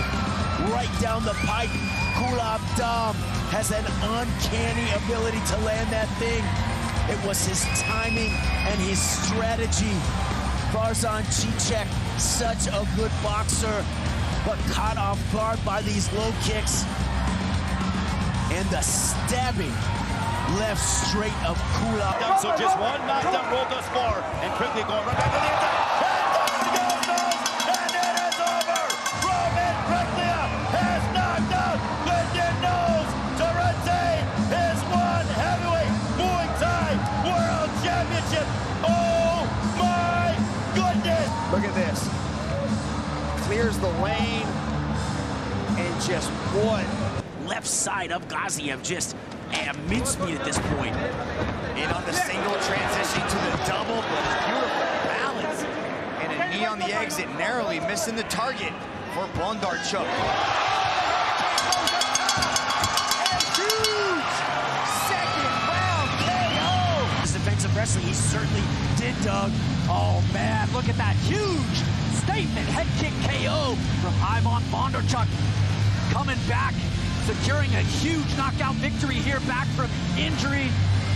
C: right down the pipe. Gulabdam has an uncanny ability to land that thing. It was his timing and his strategy. Farzan Cicek, such a good boxer, but caught off guard by these low kicks. And the stabbing left straight of Gulabdam.
G: So just one knockdown roll thus far, and quickly going right back to the attack. And it is over. Roman Reclia has knocked out Lyndon Knowles to retain his one heavyweight Muay Thai World Championship. Oh my goodness!
D: Look at this. Clears the lane and just what?
C: Left side of Gaziev just a mincemeat at this point.
B: In on the single, transitioning to the double, but beautiful balance. And a knee on the exit, narrowly missing the target for Bondarchuk.
A: Huge second round KO.
C: His defensive wrestling, he certainly did, Doug.
J: Oh man, look at that huge statement head kick KO from Ivan Bondarchuk. Coming back, securing a huge knockout victory here back from injury.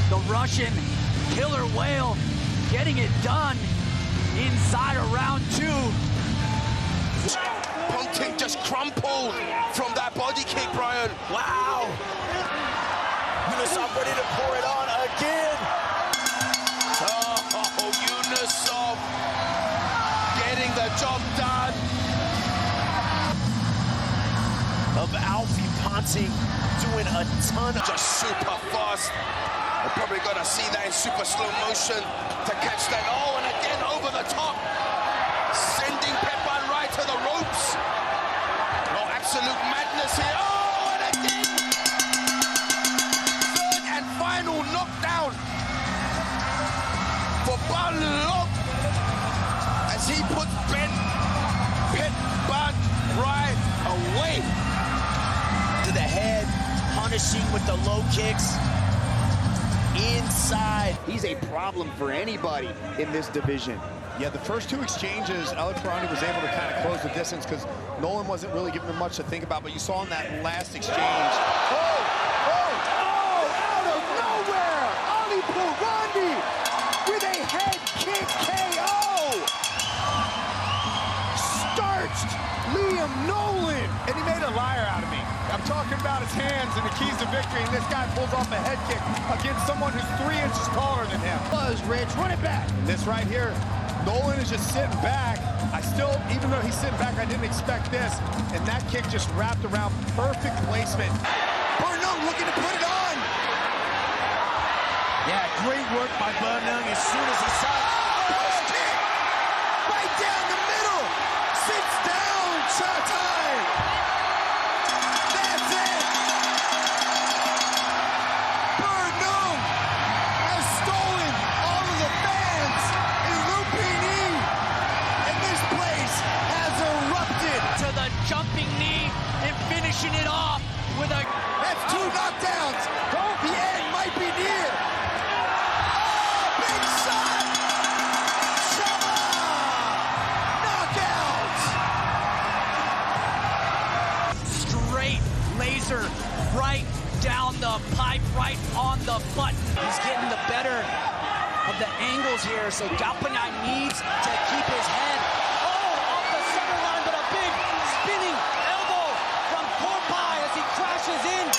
J: The Russian killer whale getting it done inside of round 2.
H: Ponting just crumpled from that body kick, Brian.
C: Wow. Unisov ready to pour it on again.
H: Oh, Unisov getting the job done.
C: Of Alfie Ponting doing a ton of...
H: Just super fast. We're probably going to see that in super slow motion to catch that. Oh, and again over the top. Sending Peppan right to the ropes. Oh, absolute madness here. Oh, and again. Third and final knockdown for Balog as he puts Peppan right away.
C: To the head, punishing with the low kicks. Inside.
D: He's a problem for anybody in this division.
K: Yeah, the first 2 exchanges, Alex Ferrandi was able to kind of close the distance because Nolan wasn't really giving him much to think about, but you saw in that last exchange.
D: Oh, out of nowhere, Ali Ferrandi with a head kick KO. Starched Liam Nolan.
K: And he made a liar out of me. I'm talking about his hands and the keys to victory, and this guy pulls off a head kick against someone who's 3 inches taller than him.
D: Buzz, Rich, run it back.
K: This right here, Nolan is just sitting back. I still, even though he's sitting back, I didn't expect this. And that kick just wrapped around, perfect placement.
H: Burnung looking to put it on.
C: Yeah, great work by Burnung as soon as he saw it.
H: Push kick right down the middle. Sits down, Chatai. That's it. Burnung has stolen all of the fans in Lumpini, and this place has erupted.
J: To the jumping knee and finishing it off with a...
H: That's 2 knockdowns. The end might be near. Oh, big shot. Chama. Knockout.
J: straight laser right down the pipe, right on the button. He's getting the better of the angles here, so Galpagnan needs to keep his head. Oh, off the center line, but a big spinning elbow from Corpai as he crashes in.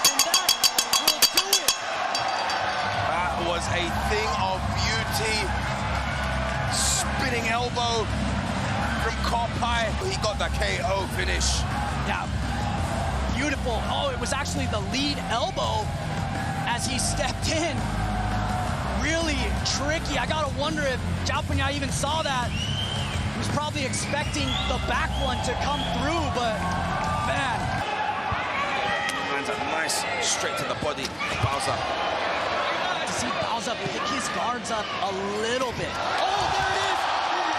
J: And that will do it.
H: That was a thing of beauty. Spinning elbow from Corpai. He got the KO finish.
J: Yeah, beautiful. Oh, it was actually the lead elbow as he stepped in. Really tricky. I gotta wonder if Galpagnan even saw that. was probably expecting the back one to come through, but man.
H: Lands a nice straight to the body. Bowser.
J: To see Bowser pick his guards up a little bit. Oh, there it is!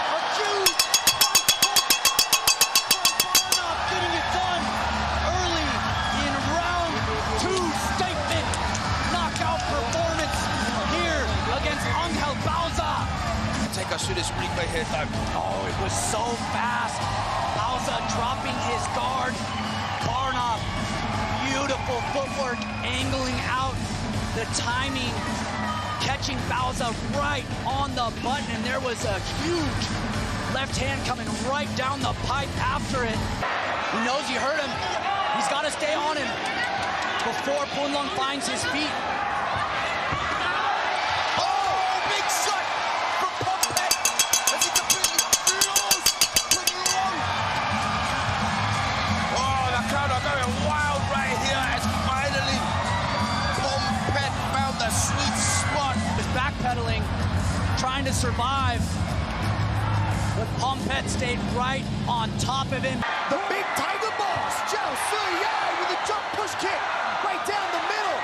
J: A huge getting it done early in round 2. Statement knockout performance here against Angel Bowser.
H: Take us through this replay here, though.
J: Oh, it was so fast. Bowser dropping his guard. Barnop, beautiful footwork, angling out. The timing, catching Bowser right on the button, and there was a huge left hand coming right down the pipe after it. He knows he hurt him. He's got to stay on him before Punlong finds his feet. Backpedaling, trying to survive, but Pompet stayed right on top of him.
D: The big tiger boss, Zhao Siyai with a jump push kick right down the middle.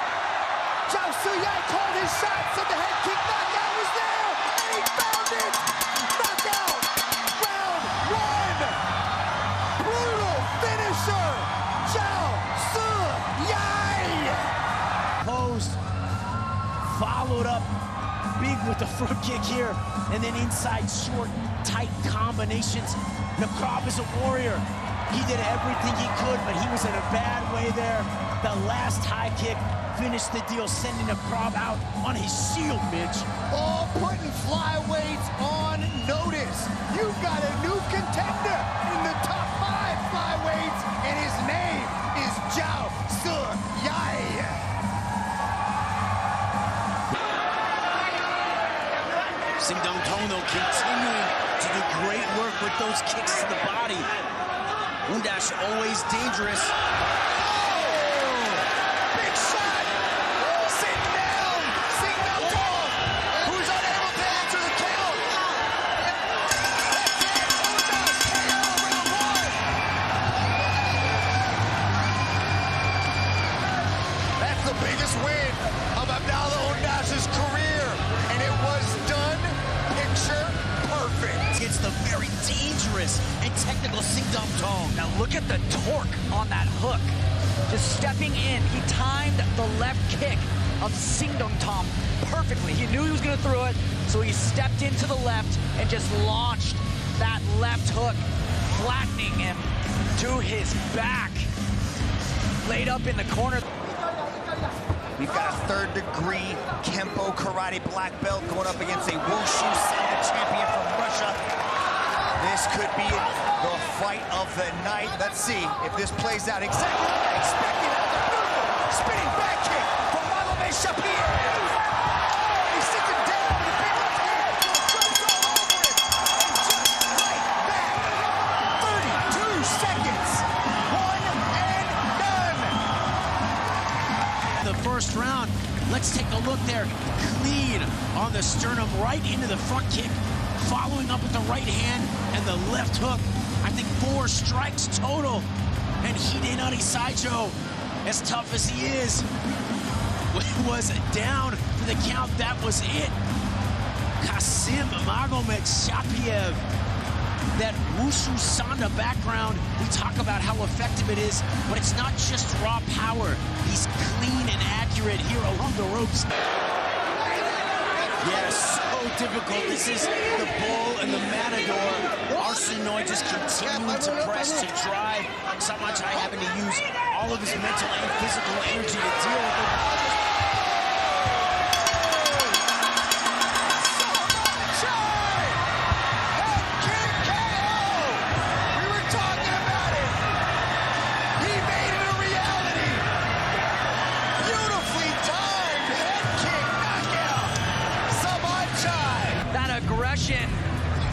D: Zhao Siyai called his shot, said the head kick knockout was there, and he found it. Knockout, round 1. Brutal finisher, Zhao Siyai.
C: Posed, followed up big with the front kick here, and then inside short, tight combinations. Nakrab is a warrior. He did everything he could, but he was in a bad way there. The last high kick finished the deal, sending Nakrab out on his shield, Mitch.
D: All putting flyweights on notice. You've got a new contender in the top 5 flyweights, and his name is Zhao Siyai.
C: Singdong Tono continuing to do great work with those kicks to the body. Undash always dangerous.
D: Oh! Big shot! Sitting down! Singdong Tono, who's unable to answer the count. That's it! Undash KO round 1. That's the biggest win of Abdallah Undash's career, and it was done picture perfect.
C: It's the very dangerous and technical Singdong Tong.
J: Now look at the torque on that hook. Just stepping in, he timed the left kick of Singdong Tong perfectly. He knew he was going to throw it, so he stepped into the left and just launched that left hook, flattening him to his back. Laid up in the corner.
B: We've got a 3rd degree Kempo Karate black belt going up against a Wushu Sanda champion from Russia. This could be the fight of the night. Let's see if this plays out exactly what I expected. Beautiful spinning back kick from Magomed Shapir. He sits him down with a big left hand. Goes all over it. And just right back. 32 seconds. 1 and done.
C: The first round, let's take a look there. Clean on the sternum, right into the front kick, following up with the right hand and the left hook. I think 4 strikes total. And Hidenari Saijo, as tough as he is, was down for the count. That was it. Kasim Magomed Shapiev. That Wushu Sanda background, we talk about how effective it is, but it's not just raw power. He's clean and accurate here along the ropes. Yes, so difficult. This is the bull and the matador. Arsenoy just continuing to press, to drive. Samachai having to use all of his mental and physical energy to deal with it.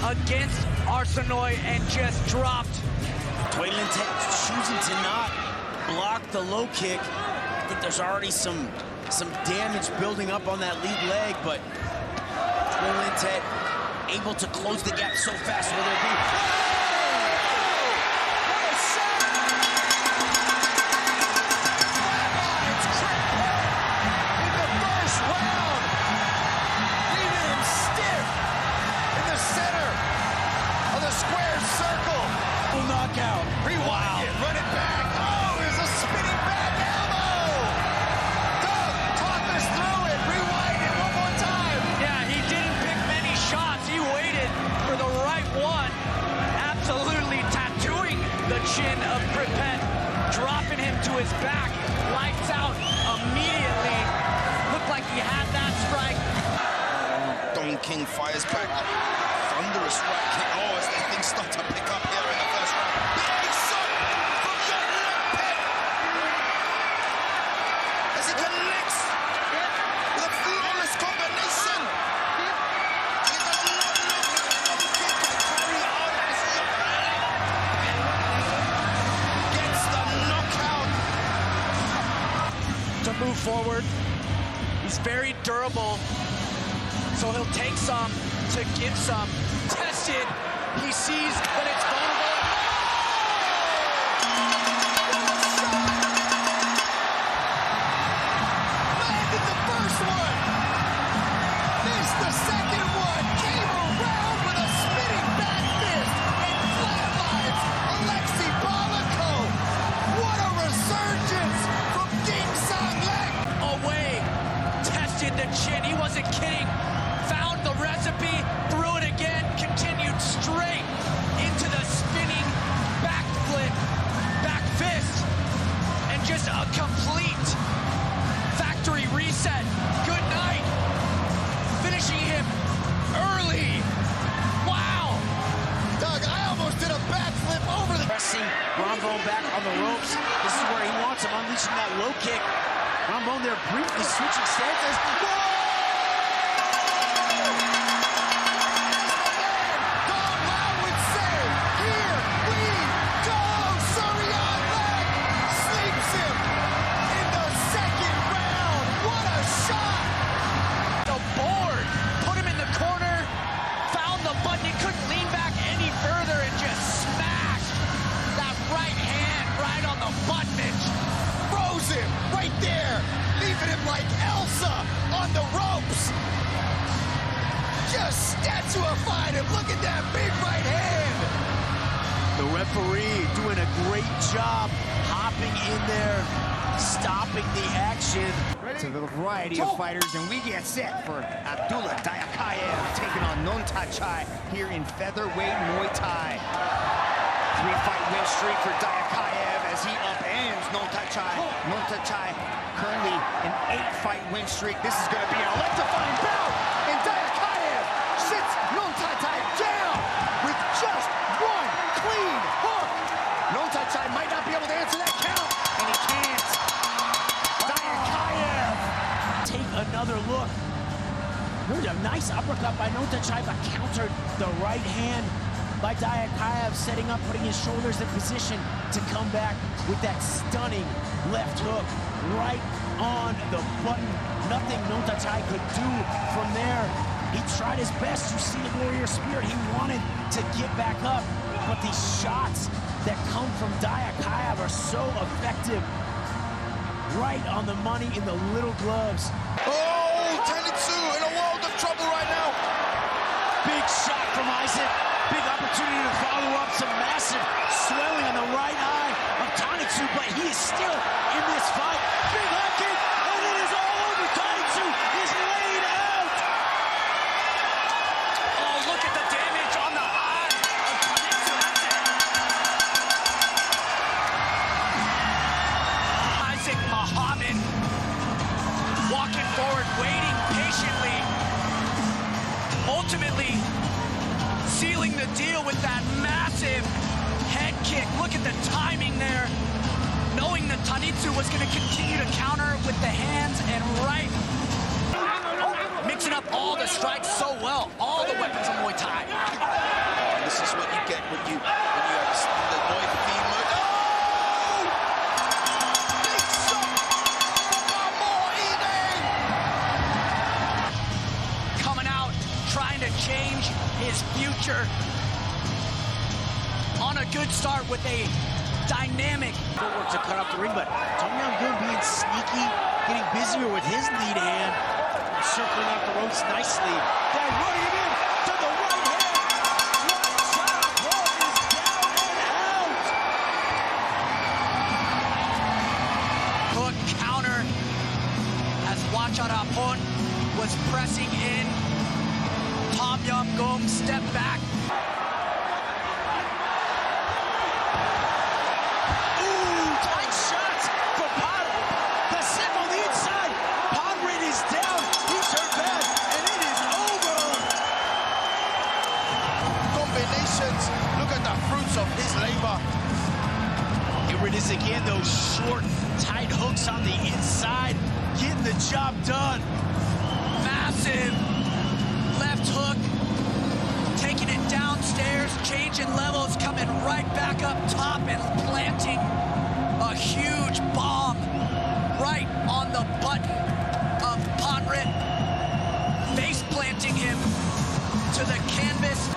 J: Against Arsenoy and just dropped.
C: Toilintet choosing to not block the low kick. I think there's already some damage building up on that lead leg, but Toilintet able to close the gap so fast. Will there be...
D: Knockout. Rewind it, run it back. Oh, there's a spinning back elbow. Doug, talk us through it. Rewind it one more time.
J: Yeah, he didn't pick many shots. He waited for the right one. Absolutely tattooing the chin of Pripet, dropping him to his back. Lights out immediately. Looked like he had that strike.
H: Don King fires back. Thunderous right kick. Oh, as things start to pick up here in the first round. Big shot from the left pit. As he connects with a flawless combination. And he does not look at the Don King to carry on as he gets the knockout.
J: To move forward. He's very durable. So he'll take some to give some. Tested. He sees that it's vulnerable.
D: Landed the first one. Missed the second one. Came around with a spinning back fist and flatlines Alexei Balako. What a resurgence from Ding Sang Lek.
J: Away. Tested the chin. He wasn't kidding. Found the recipe. Threw it again. Continued straight into the spinning back flip, back fist, and just a complete factory reset. Good night. Finishing him early. Wow.
D: Doug, I almost did a backflip over the...
C: Pressing Rambone back on the ropes. This is where he wants him, unleashing that low kick. Rambone there briefly switching stances. Whoa!
D: Right there, leaving him like Elsa on the ropes. Just statuified him. Look at that big right hand.
C: The referee doing a great job hopping in there, stopping the action.
A: To the variety of fighters, and we get set for Abdullah Diakayev taking on Nontachai here in featherweight Muay Thai. 3-fight win streak for Diakayev as he upends Nontachai. Nontachai currently an 8-fight win streak. This is going to be an electrifying bout, and Diakayev sits Nontachai down with just one clean hook. Nontachai might not be able to answer that count, and he can't. Diakayev.
C: Take another look. There's a nice uppercut by Nontachai, but countered the right hand by Diakayev, setting up, putting his shoulders in position to come back with that stunning left hook right on the button. Nothing Nontachai could do from there. He tried his best. You see the warrior spirit. He wanted to get back up, but these shots that come from Diakayev are so effective. Right on the money in the little gloves.
H: Oh, Tenitsu in a world of trouble right now.
C: Big shot from Isaac. Big opportunity to follow up. Some massive swelling on the right eye of Tenitsu, but he is still in this fight. Big high kick, and it is all over. Tenitsu is laid out.
J: Oh, look at the damage on the eye of Tenitsu. That's it. Isaac Muhammad walking forward, waiting patiently. Ultimately, sealing the deal with that massive head kick. Look at the timing there. Knowing that Tenitsu was going to continue to counter with the hands and right. Mixing up all the strikes so well. All the weapons of Muay Thai.
H: And this is what you get when you have the Muay Thai mode. Oh! Big shot from Muay Thai.
J: Coming out, trying to change his Albader on a good start with a dynamic
C: footwork to cut off the ring, but Tom Young being sneaky, getting busier with his lead hand, circling out the ropes nicely. Then running him in to the right hand. Right southpaw is down and out.
J: hook counter as Wacharapon was pressing in. Tom Yum Goong step back.
H: Look at the fruits of his labor.
C: Here it is again, those short, tight hooks on the inside, getting the job done.
J: Massive left hook, taking it downstairs, changing levels, coming right back up top and planting a huge bomb right on the button of Ponrit, face planting him to the canvas.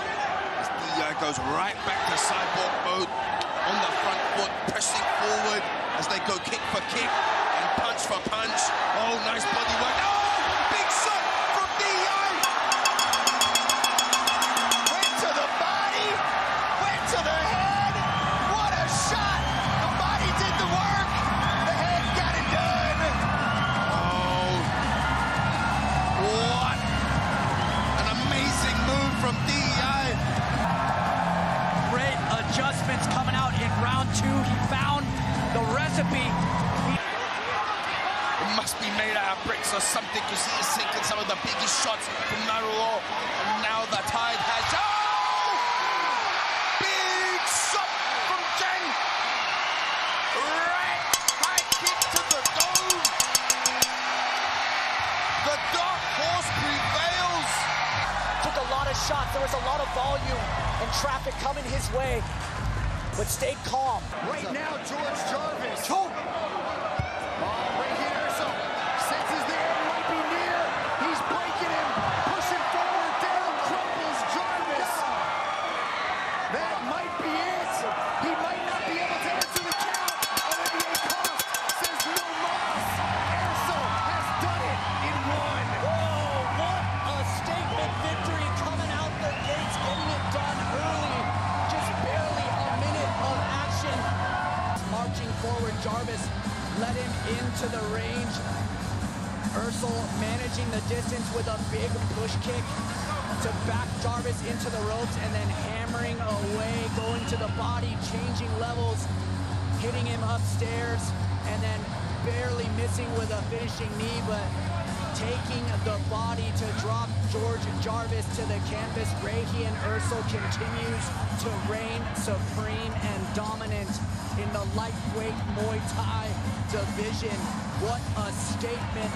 H: Goes right back to cyborg mode on the front foot, pressing forward as they go kick for kick and punch for punch. Oh, nice body work. Oh, big shot from D.I.
A: Went to the body, went to the head. What a shot! The body did the work. The head got it done.
H: Oh, what an amazing move from D.I.
J: Great adjustments coming out in round two. He found the recipe.
H: It must be made out of bricks or something because he is sinking some of the biggest shots from Naruto. And now the tide has... Oh! Big shot from Jen! Right kick to the dome! The dark horse prevails!
J: Took a lot of shots. There was a lot of volume and traffic coming his way, but stayed calm.
D: Right now, George Jarvis. Choke! Right here, so senses the end might be near. He's breaking him, pushing forward, down, crumples Jarvis. That might be it. He might not be able to answer the count. MMA Cost says no mas. Erso has done it in one.
J: Whoa, what a statement victory coming out the gates, getting it done early. Just barely a minute of action. Marching forward, Jarvis led him into the range. Ursel managing the distance with a big push kick to back Jarvis into the ropes and then hammering away, going to the body, changing levels, hitting him upstairs, and then barely missing with a finishing knee, but taking the body to drop George Jarvis to the canvas. Rahian Ursel continues to reign supreme and dominant in the lightweight Muay Thai division. What a statement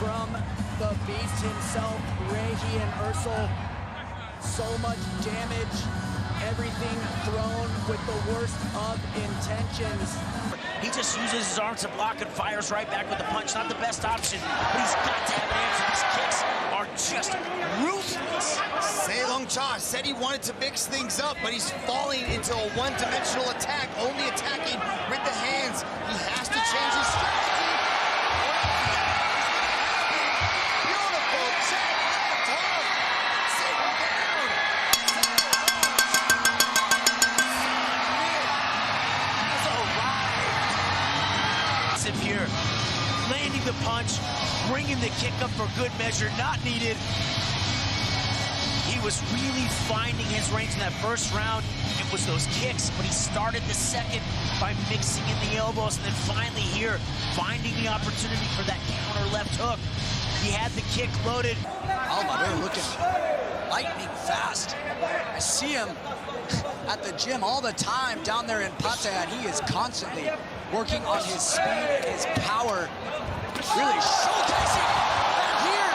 J: from the beast himself, Rahian Ursel. So much damage, everything thrown with the worst of intentions.
C: He just uses his arms to block and fires right back with a punch. Not the best option, but he's got to have an answer. These kicks are just ruthless.
A: Seilong Cha said he wanted to mix things up, but he's falling into a one-dimensional attack, only attacking with the hands. He has to change his strategy. Beautiful check, left hook, sitting down.
C: Here, landing the punch, bringing the kick up for good measure, not needed. He was really finding his range in that first round. It was those kicks, but he started the second by mixing in the elbows, and then finally here, finding the opportunity for that counter left hook. He had the kick loaded.
J: Albader looking lightning fast. I see him at the gym all the time down there in Pattaya, and he is constantly working on his speed and his power, really showcasing here.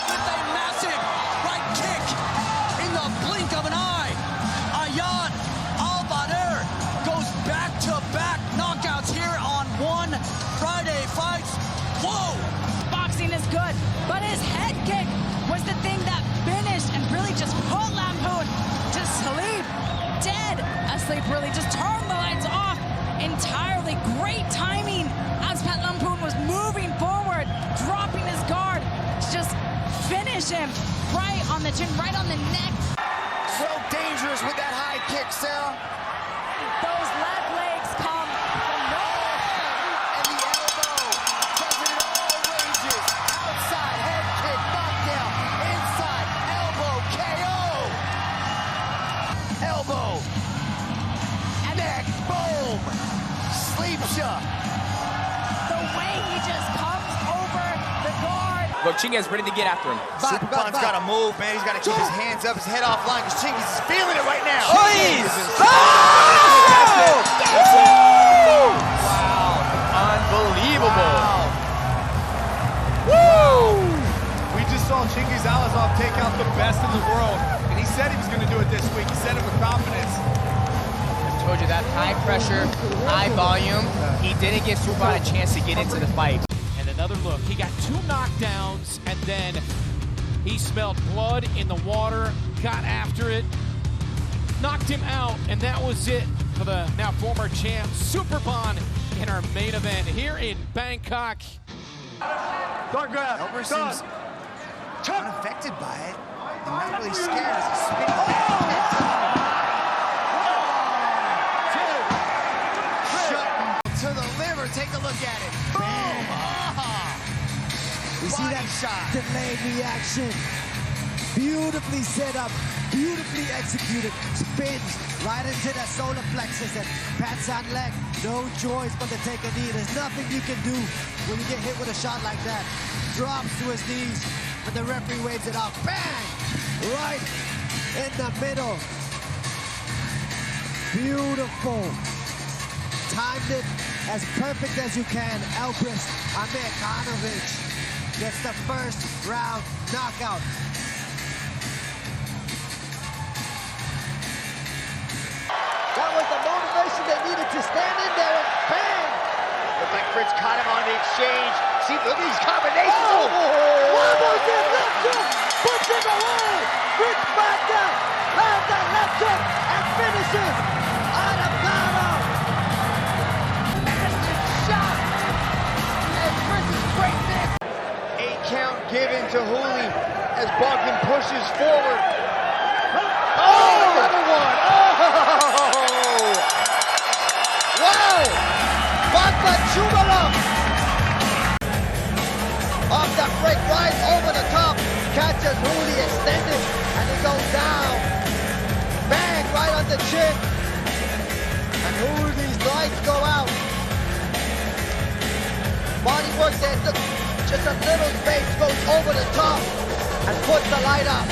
J: With a massive right kick in the blink of an eye. Ayaan Albader goes back-to-back knockouts here on One Friday Fights. Whoa!
L: Boxing is good, but his head kick was the thing that sleep, really. Just turned the lights off entirely. Great timing as Pat Lampoon was moving forward, dropping his guard to just finish him right on the chin, right on the neck.
B: So dangerous with that high kick, Sarah.
L: Those left legs come from nowhere.
B: And the elbow does it in all ranges. Outside head kick, knockdown. Inside elbow, KO. Elbow.
L: And
B: neck, boom. Sleeps ya.
L: the way he just comes over the guard.
M: Look, Chingy's ready to get after him.
B: Superpon's got to move, man. He's got to keep his hands up, his head offline, because Chingy's is feeling it right now.
M: Wow. Unbelievable.
K: Woo! We just saw Chingiz Alazov take out the best in the world, and he said he was going to do it this week. He said it with confidence.
M: I told you that high pressure, high volume. He didn't give Subban a chance to get into the fight.
N: And another look. He got 2 knockdowns, and then he smelled blood in the water, got after it, knocked him out, and that was it for the now former champ Superban in our main event here in Bangkok.
K: Guard grab.
B: Elber seems unaffected by it. And not really scared as he's spinning back. To the liver, take a look at it. Boom!
E: We see that delayed reaction. Beautifully set up, beautifully executed. Spins right into that solar plexus and pats on leg. No choice but to take a knee. There's nothing you can do when you get hit with a shot like that. Drops to his knees, but the referee waves it off. Bang! Right in the middle. Beautiful. Timed it as perfect as you can. Elbrus Amerikanovich gets the first round knockout. That was the motivation they needed to stand in there and bang!
D: Looked like Fritz caught him on the exchange. See, look at these combinations.
E: Wobbles in left hook, puts him away. Fritz back down, lands that left hook and finishes. Adaptado.
D: Massive shot. And Fritz's great neck. 8 count given to Hooley as Bogdan pushes forward. Oh, another one. Oh!
E: Wow! Bogdan Chubalov! Off the break right over the top, catches Hooley extended, and he goes down. Bang, right on the chin. And Hooley's lights go out. Body work there, just a little space goes over the top and puts the light out.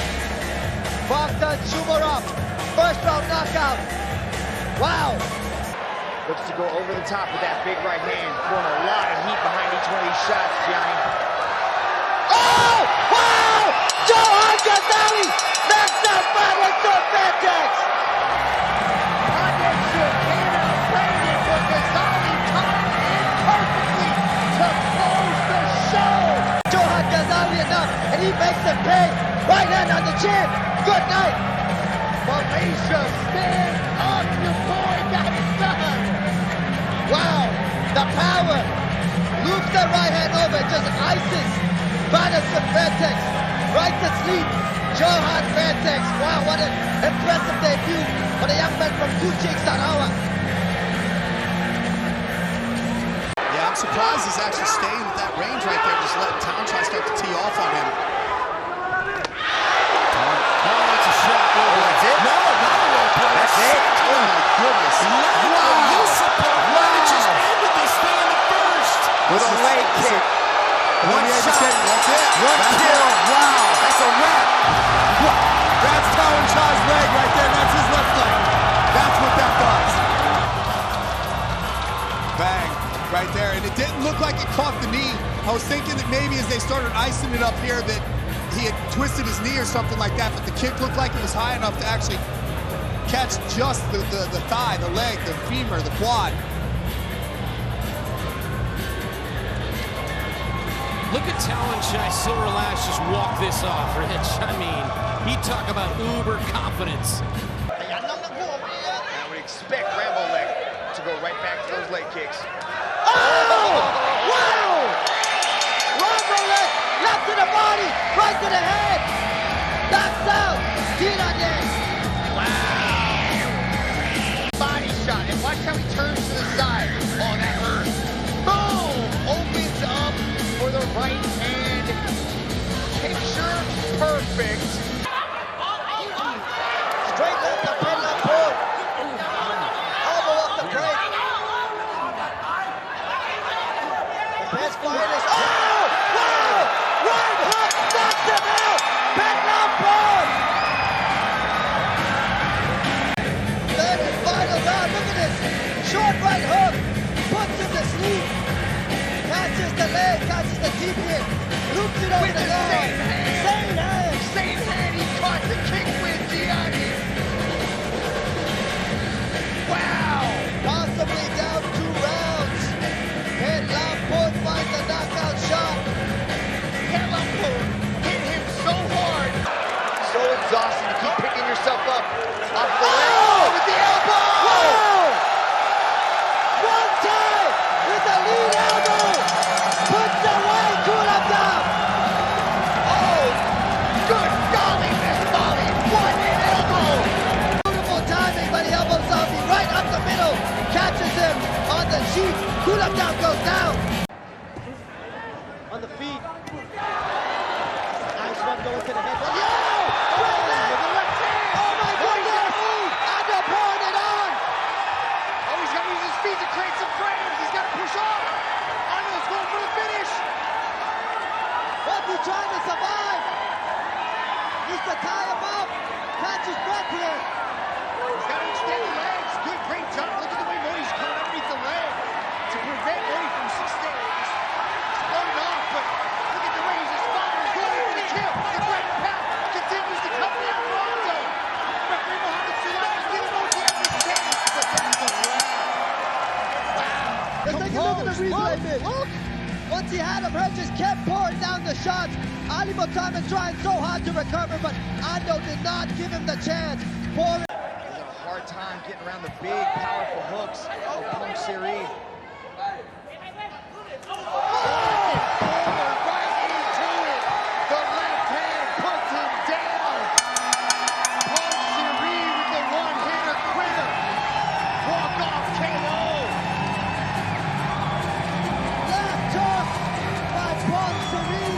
E: Bogdan Chubalov, first round knockout. Wow.
D: Looks to go over the top with that big right hand. Throwing a lot of heat behind each one of these shots, Johnny.
E: Oh! Wow! Johan Ghazali knocks out Mario Vertex!
D: Anderson can't outplay it, but Ghazali timed in perfectly to close the show.
E: Johan Ghazali enough, and he makes it pay. Right hand on the chin. Good night.
D: Malaysia, stand up. Your boy got it done.
E: Wow, the power. Loops that right hand over, just ices. Madison Vertex, right to sleep. Johan Vertex. Wow, what an impressive debut for the young man from Kuching, Sarawak.
K: Yeah, I'm surprised he's actually staying with that range right there, just letting Townshine start to tee off on him. That's a shot.
B: That's it?
K: No, not a low blow.
B: That's it?
K: Oh my goodness.
B: With a leg kick. One shot.
K: That's it.
B: One kill. Wow. That's a wrap.
K: That's Townchine's leg right there. That's his left leg. That's what that does. Bang. Right there. And it didn't look like it caught the knee. I was thinking that maybe as they started icing it up here that he had twisted his knee or something like that, but the kick looked like it was high enough to actually catch just the thigh, the leg, the femur, the quad.
N: Look at Talenchai Silverlash just walk this off, Rich. I mean, he talk about uber confidence.
D: I would expect leg kicks.
E: Oh! Wow! Rumble leg, left to the body, right to the head. Backs out. Tira this.
D: Body shot, and watch how he turns to the side. Oh, that hurts. Boom! Opens up for the right hand. Picture perfect.
E: Straight left to pin left pull. Elbow up the break. The best finest. Oh! Wow! Right hook knocks him out. Pin left pull. Third and final round. Look at this. Short right hook. Puts him to sleep. Catches the leg. Catches the deep hit. Loops it over the leg. Same hand.
D: Same hand. He caught the kick with Gianni. Wow!
E: Possibly down 2 rounds. Head Lamport finds the knockout shot.
D: Lamport hit him so hard. So exhausting to keep picking yourself up off the leg with the elbow.
E: Wow! One time with the lead elbow. Puts away Kulab down.
D: Oh, good golly, Miss Molly. What an elbow.
E: Beautiful timing by the elbow zombie. Right up the middle. Catches him on the sheet. Kulab down goes down. On the feet. Nice one going to the head. Oh! Right leg. Oh my goodness. Ando pouring it on.
D: Oh, he's got to use his feet to create some frames. He's got to push off. Ando's going for the finish.
E: What's he trying to survive? Needs to tie him up. Catch his breath here.
D: He's got to extend the legs. Good, great job. Look at the way Modi's coming underneath the leg to prevent Modi from exploding off. But look at the way he's responding. He's going for the kill. The right pound continues to come down Rondo. Referee Mohamed Salah is giving Modi every chance. But that's a wrap. Wow.
E: Let's take a look at the replay, Mitch. Once he had him, Red just kept pouring down the shots. Ali Motaman trying so hard to recover, but Ando did not give him the chance. Pouring.
D: He's had a hard time getting around the big, powerful hooks of Pong Siri. Right into it. The left hand puts him down. Pong Siri with the one-hander quitter. Walk-off KO.
E: Left hook by Pong Siri.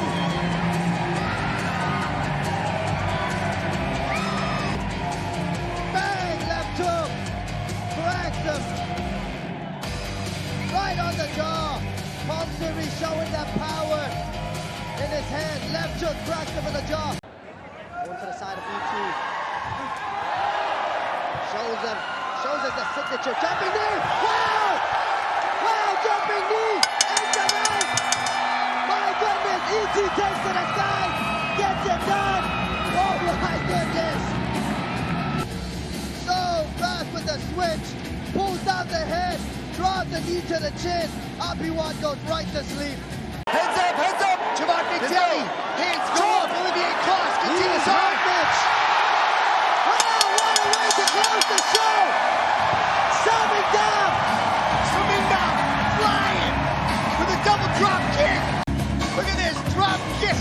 E: Bang! Left hook. Cracks him. Right on the jaw. Pong Siri showing that power in his hand. Left hook cracks him in the jaw. Going to the side of E2. Shows us the signature. Jumping knee. Wow! Wow! Jumping knee. Into right. My goodness. E2 takes to the side. Gets it done. Oh my goodness. So fast with the switch. Pulls down the head. Draws the knee to the chin. Abiwan goes right to sleep.
D: Heads up, heads up. Javon McDelly. Hands go up. Olivier Kloss continues on.
E: Wow, what a way to close the show. Summing down.
D: Saminda flying with a double drop kick. Look at this drop kick.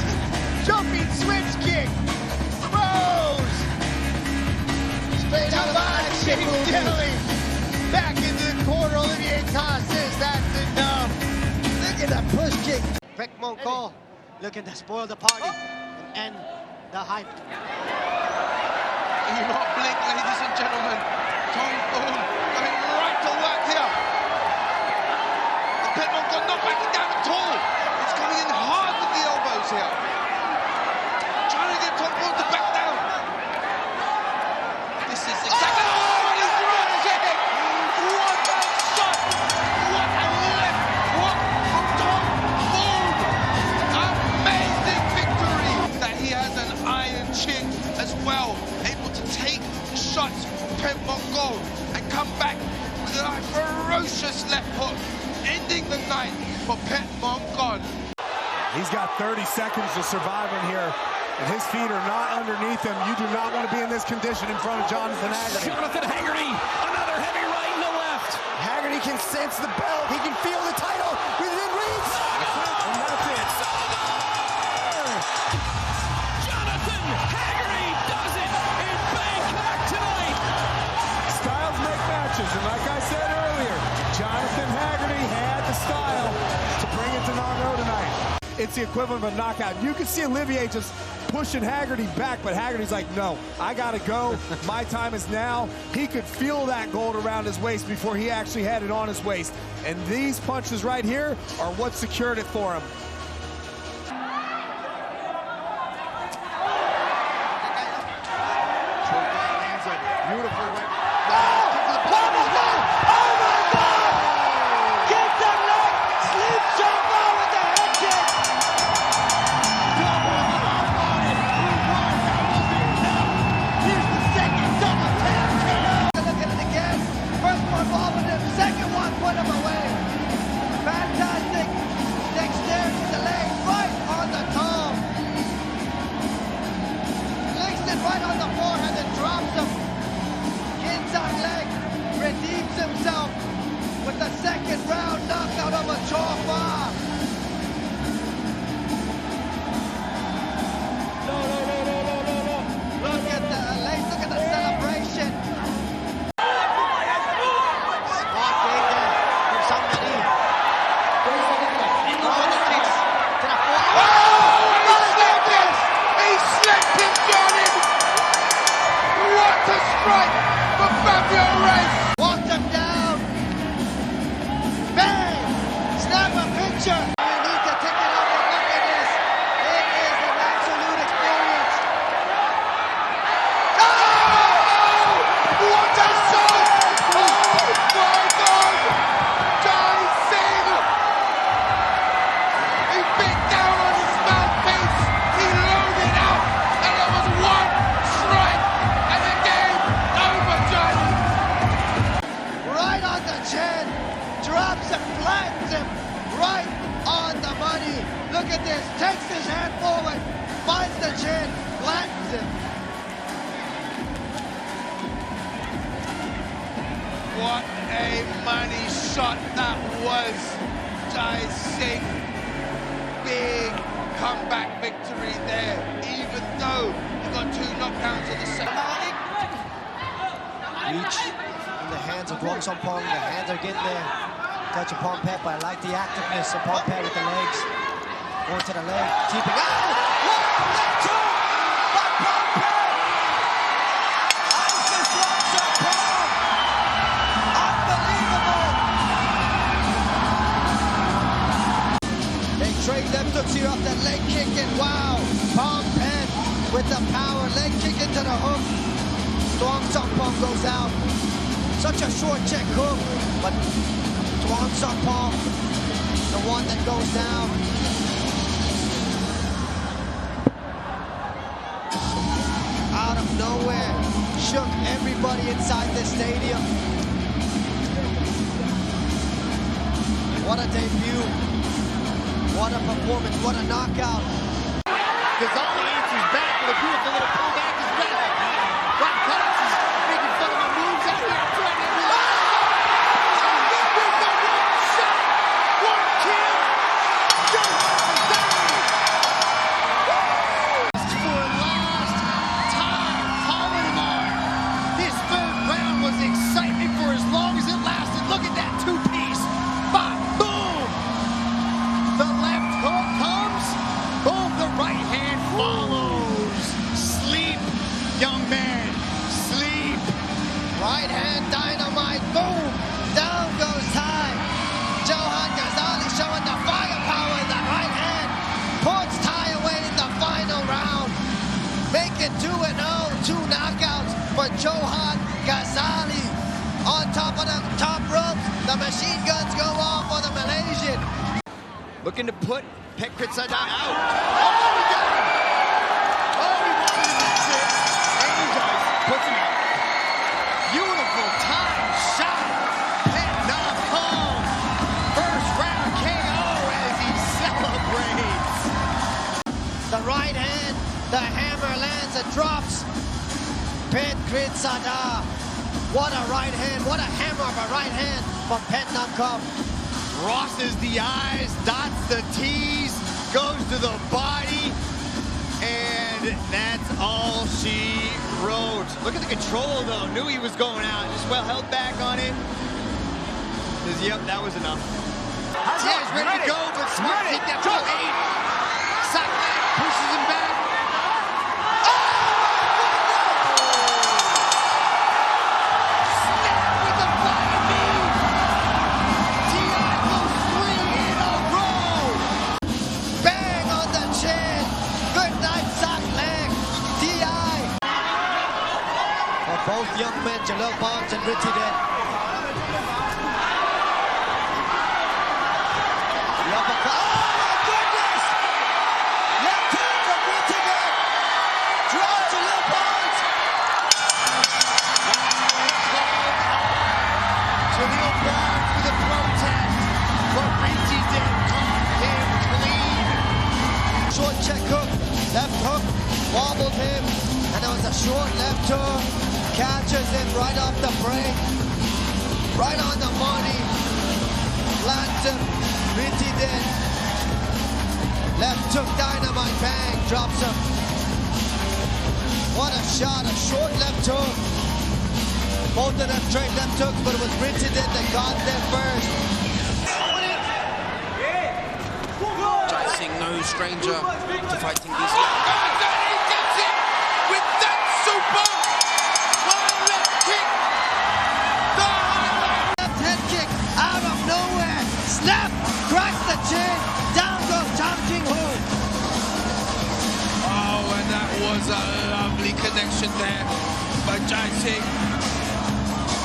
D: Jumping switch kick. Throws.
E: Straight out of action.
D: McDelly. Back into the corner. Olivier Kloss says that's enough.
E: Look at that push kick. Beck Mongol looking to spoil the party and end the hype.
F: Do not blink, ladies and gentlemen. Tom Thorne going right to work here. The Pitbull not backing down at all. It's coming in hard with the elbows here. Trying to get Tom Thorne to back down. This is exactly... Oh, and he's thrown again. What a shot. What a left hook from Tom Thorne. Amazing victory. That he has an iron chin as well. Able to take shots from Pet Mongol and come back with a ferocious left hook, ending the night for Pet Mongol.
K: He's got 30 seconds to survive in here. If his feet are not underneath him, you do not want to be in this condition in front of Jonathan Haggerty.
N: Jonathan Haggerty, another heavy right in the left.
B: Haggerty can say
D: against the belt. He can feel the title within reach. And that's it.
I: Jonathan Haggerty does it in Bangkok tonight.
K: Styles make matches, and like I said earlier, Jonathan Haggerty had the style to bring it to Knockouts tonight. It's the equivalent of a knockout. You can see Olivier just pushing Haggerty back, but Haggerty's like, no, I gotta go. My time is now. He could feel that gold around his waist before he actually had it on his waist. And these punches right here are what secured it for him.
D: Beautiful right.
E: With the second round knockout of a chopper. Look at the celebration. Smart game there from somebody. Oh, the kicks to the floor. Oh, look at this! He slipped him, Jordan! What a strike for Fabio Reyes! Walked him down. Bang! Snap a picture! You need to take it up and look at this. It is an absolute experience. Oh! What a shot! Oh my God! Jai Singh! He bit down on his mouthpiece. He loaded up, and it was one strike, and the game over, Johnny. Right on the chin. Drops him, flattens him, right on the money. Look at this, takes his hand forward, finds the chin, flattens him.
H: What a money shot that was, Jai Singh. Big comeback victory there, even though he got 2 knockdowns in the second.
E: Reach in the hands of Wong Sompong, the hands are getting there. Touch of Pompet, but I like the activeness of Pompet with the legs. Going to the leg, keeping out. Leg choke by Pompet. Isis Wong Sompong. Unbelievable. Big trade left hooks here off that leg kick, and wow, Pompet with the power, leg kick into the hook. Wong Sompong goes out. Such a short check hook, but Wong Sompong, the one that goes down. Out of nowhere, shook everybody inside the stadium. What a debut. What a performance, what a knockout.
D: Gonzalez answers back with a beautiful little pull back his back. Rock Cox is making fun of my moves out here.
E: Right hand dynamite, boom! Down goes Ty. Johan Ghazali showing the firepower in the right hand. Puts Ty away in the final round. Make it 2-0, 2 knockouts for Johan Ghazali. On top of the top ropes, the machine guns go off for the Malaysian.
D: Looking to put Pekritsada out. Oh, he got him! Oh, he wanted him, that's it. And he does. Puts him out. Beautiful time shot. Pet knock home. First round KO as he celebrates.
E: The right hand, the hammer lands and drops. Pekritsada What a right hand, what a hammer of a right hand from Pet Knockout.
D: Crosses the eyes, dots the T's, goes to the body, and that's all she wrote. Look at the control though, knew he was going out, just well held back on it. Says, yep, that was enough. Diaz ready to go, but Smart take that full 8. Sock leg, pushes him back.
E: Both young men, Jalil Bonds and Richie Den. The uppercut. Oh my goodness! Left hand from Richie Den. Drops Jalil Bonds.
D: Jalil Bonds with a protest, but Richie Den caught him clean.
E: Short check hook, left hook, wobbled him, and there was a short left hook. Catches him right off the break, right on the money, lands him, Richie Den. Left hook, dynamite, bang, drops him. What a shot, a short left hook. Both of them straight left hooks, but it was Richie Den that got there first.
F: Jai Singh, no stranger to fighting these guys. He gets it with that super left kick. The highlight.
E: Left head kick out of nowhere. Snap, cracks the chin. Down goes Chang Jing Ho.
F: Oh, and that was a lovely connection there by Jai Singh.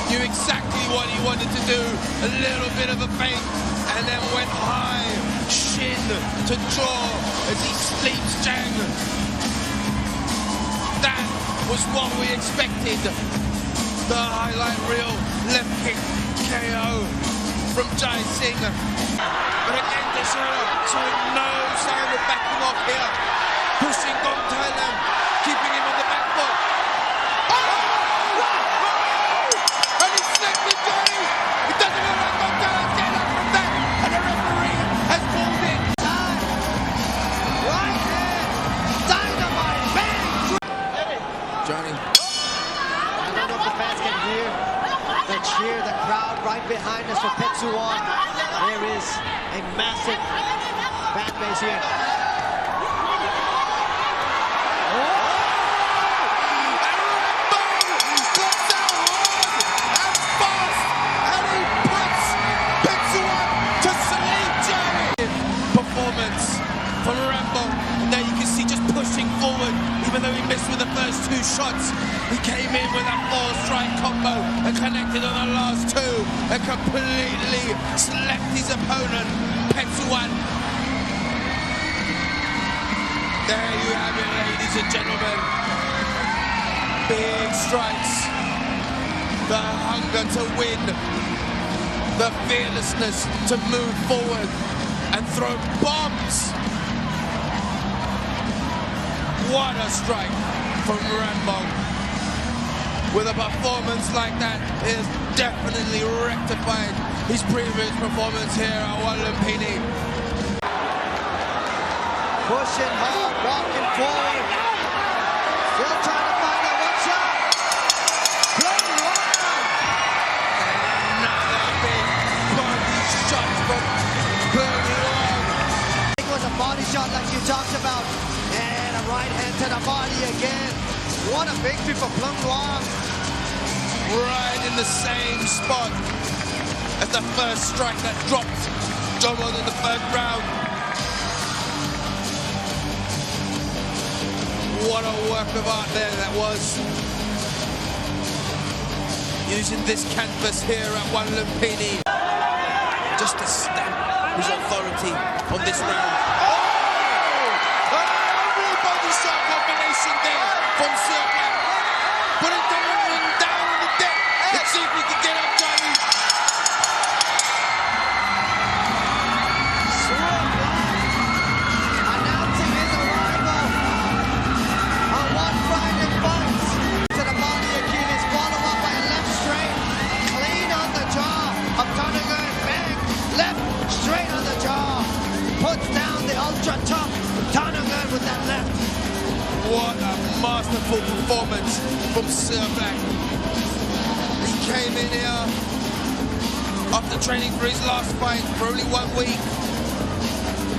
F: Knew exactly what he wanted to do. A little bit of a feint, and then went high, shin to jaw as he sleeps Chang. That was what we expected. The highlight reel left kick KO from Jai Singh. But again, Teixeira showing no sign of backing off here. Pushing Gom Thailand, keeping him on the back foot. And he's snapped it, Johnny. It doesn't look like Gom Thailand's getting up from that. And the referee has called it.
E: Right hand, dynamite, bang.
F: Johnny.
E: I don't know if the fans can hear the cheer, the crowd right behind us for Petsuwan. There is a massive fan base here.
F: From Rambo, there you can see just pushing forward, even though he missed with the first 2 shots. He came in with that 4-strike combo and connected on the last 2 and completely slept his opponent, Petsuwan. There you have it, ladies and gentlemen. Big strikes, the hunger to win, the fearlessness to move forward and throw bombs. What a strike from Rambo. With a performance like that, he has definitely rectified his previous performance here at One Lumpini.
E: Pushing hard, walking forward. Still trying to find a one shot. Playing wild.
F: Another big body shot from Bern Long.
E: It was a body shot like you talked about. And a right hand to the body again. What a victory for Plum Luang.
F: Right in the same spot as the first strike that dropped John Wall in the 3rd round. What a work of art there that was. Using this canvas here at One Lumpini just to stamp his authority on this round. Shot combination there from Silva. Putting the ring down on the deck. Let's see if we can get up, Johnny.
E: Announcing his arrival on One Friday Fights. To the body, Achilles, followed up by a left straight.
F: masterful performance from Black. He came in here after training for his last fight for only 1 week.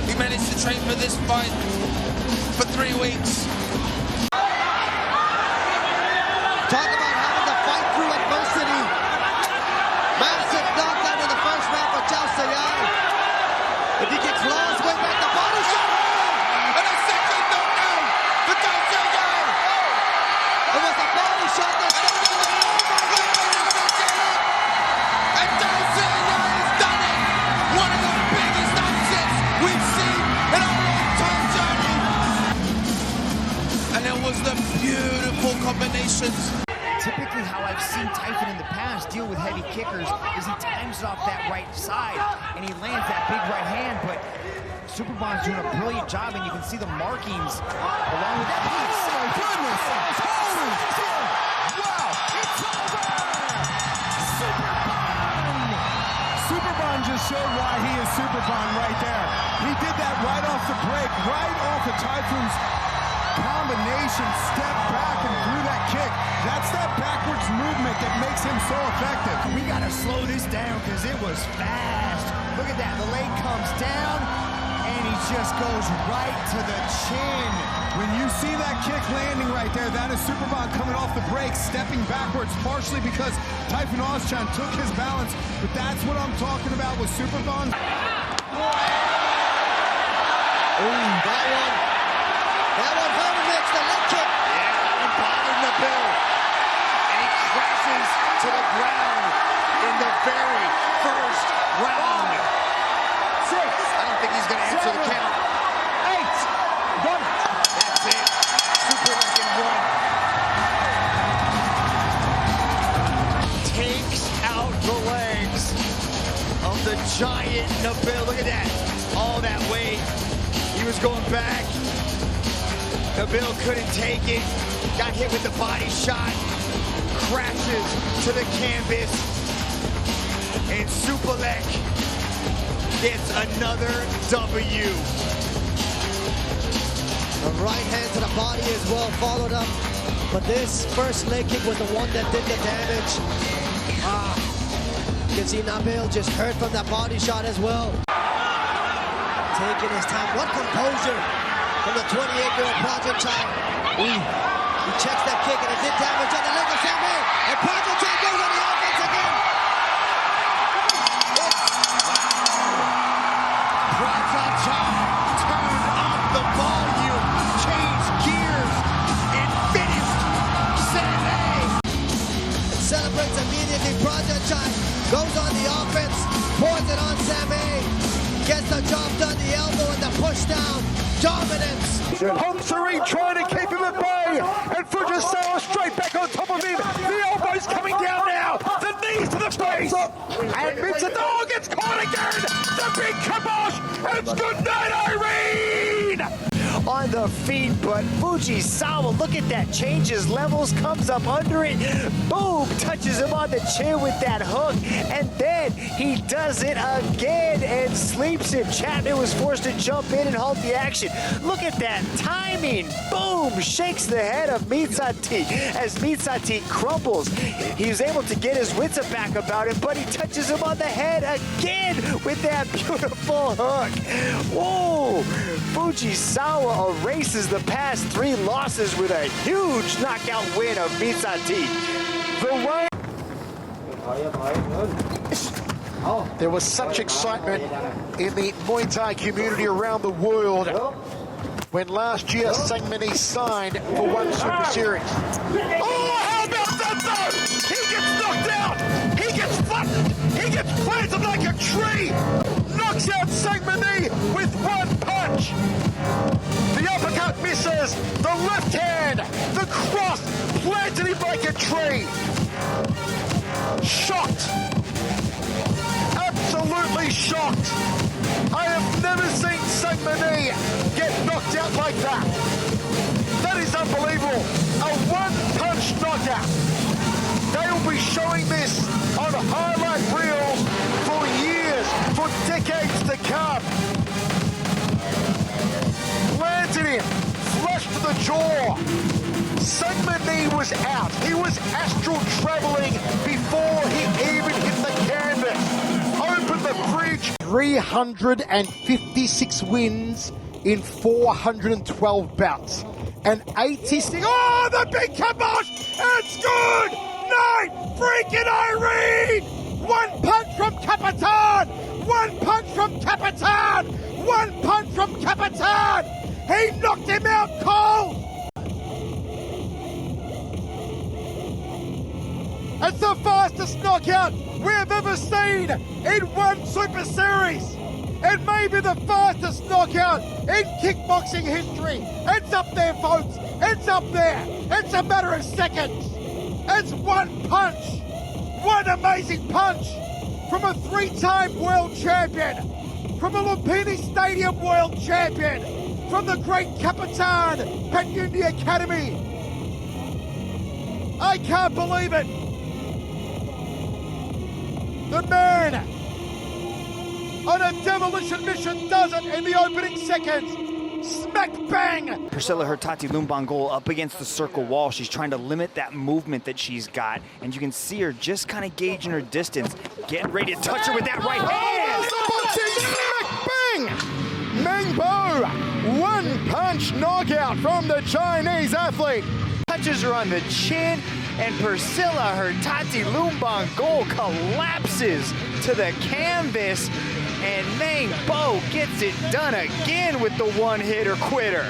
F: He managed to train for this fight for 3 weeks.
E: Talk about having to fight through adversity. Massive knockdown in the first round for Chao Sayang. If he gets lost, way back the body shot.
F: And a second knockdown for Chao Sayang.
E: It was a body shot that started the
F: And Chao Sayang has done it. One of the biggest upsets we've seen in our long-time journey. And it was the beautiful combinations.
J: Typically how I've seen Typhon in the past deal with heavy kickers is he times it off that right side and he lands that big right hand, but Superbon's doing a brilliant job and you can see the markings along with that piece. Oh my goodness!
G: Wow! It's over! Superbon just showed why he is Superbon right there. He did that right off the break, right off of Typhon's combination, step back and threw that kick. That's that backwards movement that makes him so effective.
J: We gotta slow this down because it was fast. Look at that, the leg comes down and he just goes right to the chin.
K: When you see that kick landing right there, that is Superbon coming off the break, stepping backwards, partially because Typhon Ozcan took his balance, but that's what I'm talking about with Superbon.
E: That one very mixed, the leg kick.
D: Yeah, that one bothered Nabil. And he crashes to the ground in the very first round. 6. I don't think he's going to answer the count. 8. 1. That's it. Super Legend 1.
J: Takes out the legs of the giant Nabil. Look at that. All that weight. He was going back. Nabil couldn't take it. Got hit with the body shot. Crashes to the canvas. And Superlek gets another W.
E: The right hand to the body as well, followed up. But this first leg kick was the one that did the damage. You can see Nabil just hurt from that body shot as well. Taking his time. What composure from the 28-year-old Project child. He checks that kick and it did damage on the leg of Sammy. And Project child goes on the offense again.
J: Project child turned up the volume, changed gears, and finished Sammy.
E: Celebrates immediately. Project child goes on the offense, pours it on Sammy. Gets the job done, the elbow and the push down. Dominance.
G: Pomserine trying to keep him at bay. And Fujisawa straight back on top of him. The elbow's coming down now. The knees to the face. And Mitsudo gets caught again. The big kibosh. And it's good night, Irene.
J: On the feet, but Fujisawa, look at that, changes levels, comes up under it, boom, touches him on the chin with that hook, and then he does it again and sleeps him. Chapman was forced to jump in and halt the action. Look at that timing, boom, shakes the head of Mitsati as Mitsati crumbles. He was able to get his wits back about it, but he touches him on the head again with that beautiful hook. Whoa, Fujisawa erases the past 3 losses with a huge knockout win of Mitsati.
G: There was such excitement in the Muay Thai community around the world when last year Sangmani signed for One Super Series. Oh, how about that though? He gets knocked out. He gets flattened. He gets planted like a tree. Knocks out Sangmani with 1 punch. The uppercut misses. The left hand. The cross planted him like a tree. Shocked. Absolutely shocked. I have never seen Sangmani get knocked out like that. That is unbelievable. A 1-punch knockout. They will be showing this on highlight reels for years, for decades to come. Planted him, flush to the jaw.
O: segment knee was out. He was astral traveling before he even hit the canvas. Open the fridge. 356 wins in 412 bouts. And 86. Oh, the big kibosh! It's good! Night freaking Irene! One punch from Capitan! One punch from Capitan! One punch from Capitan! He knocked him out cold! It's the fastest knockout we've ever seen in one Super Series. It may be the fastest knockout in kickboxing history. It's up there, folks. It's up there. It's a matter of seconds. It's one punch. One amazing punch from a three-time world champion, from a Lumpini Stadium world champion, from the great Capitan Petundi Academy. I can't believe it. The man on a demolition mission does it in the opening seconds. Smack bang!
A: Priscilla Hurtati Lumbangol up against the circle wall. She's trying to limit that movement that she's got, and you can see her just kind of gauging her distance, getting ready to touch her with that right hand.
O: Smack bang! Mengbo, one punch knockout from the Chinese athlete.
A: Touches her on the chin, and Priscilla Hurtati Lumbangol collapses to the canvas, and Mengbo gets it done again with the one-hitter quitter.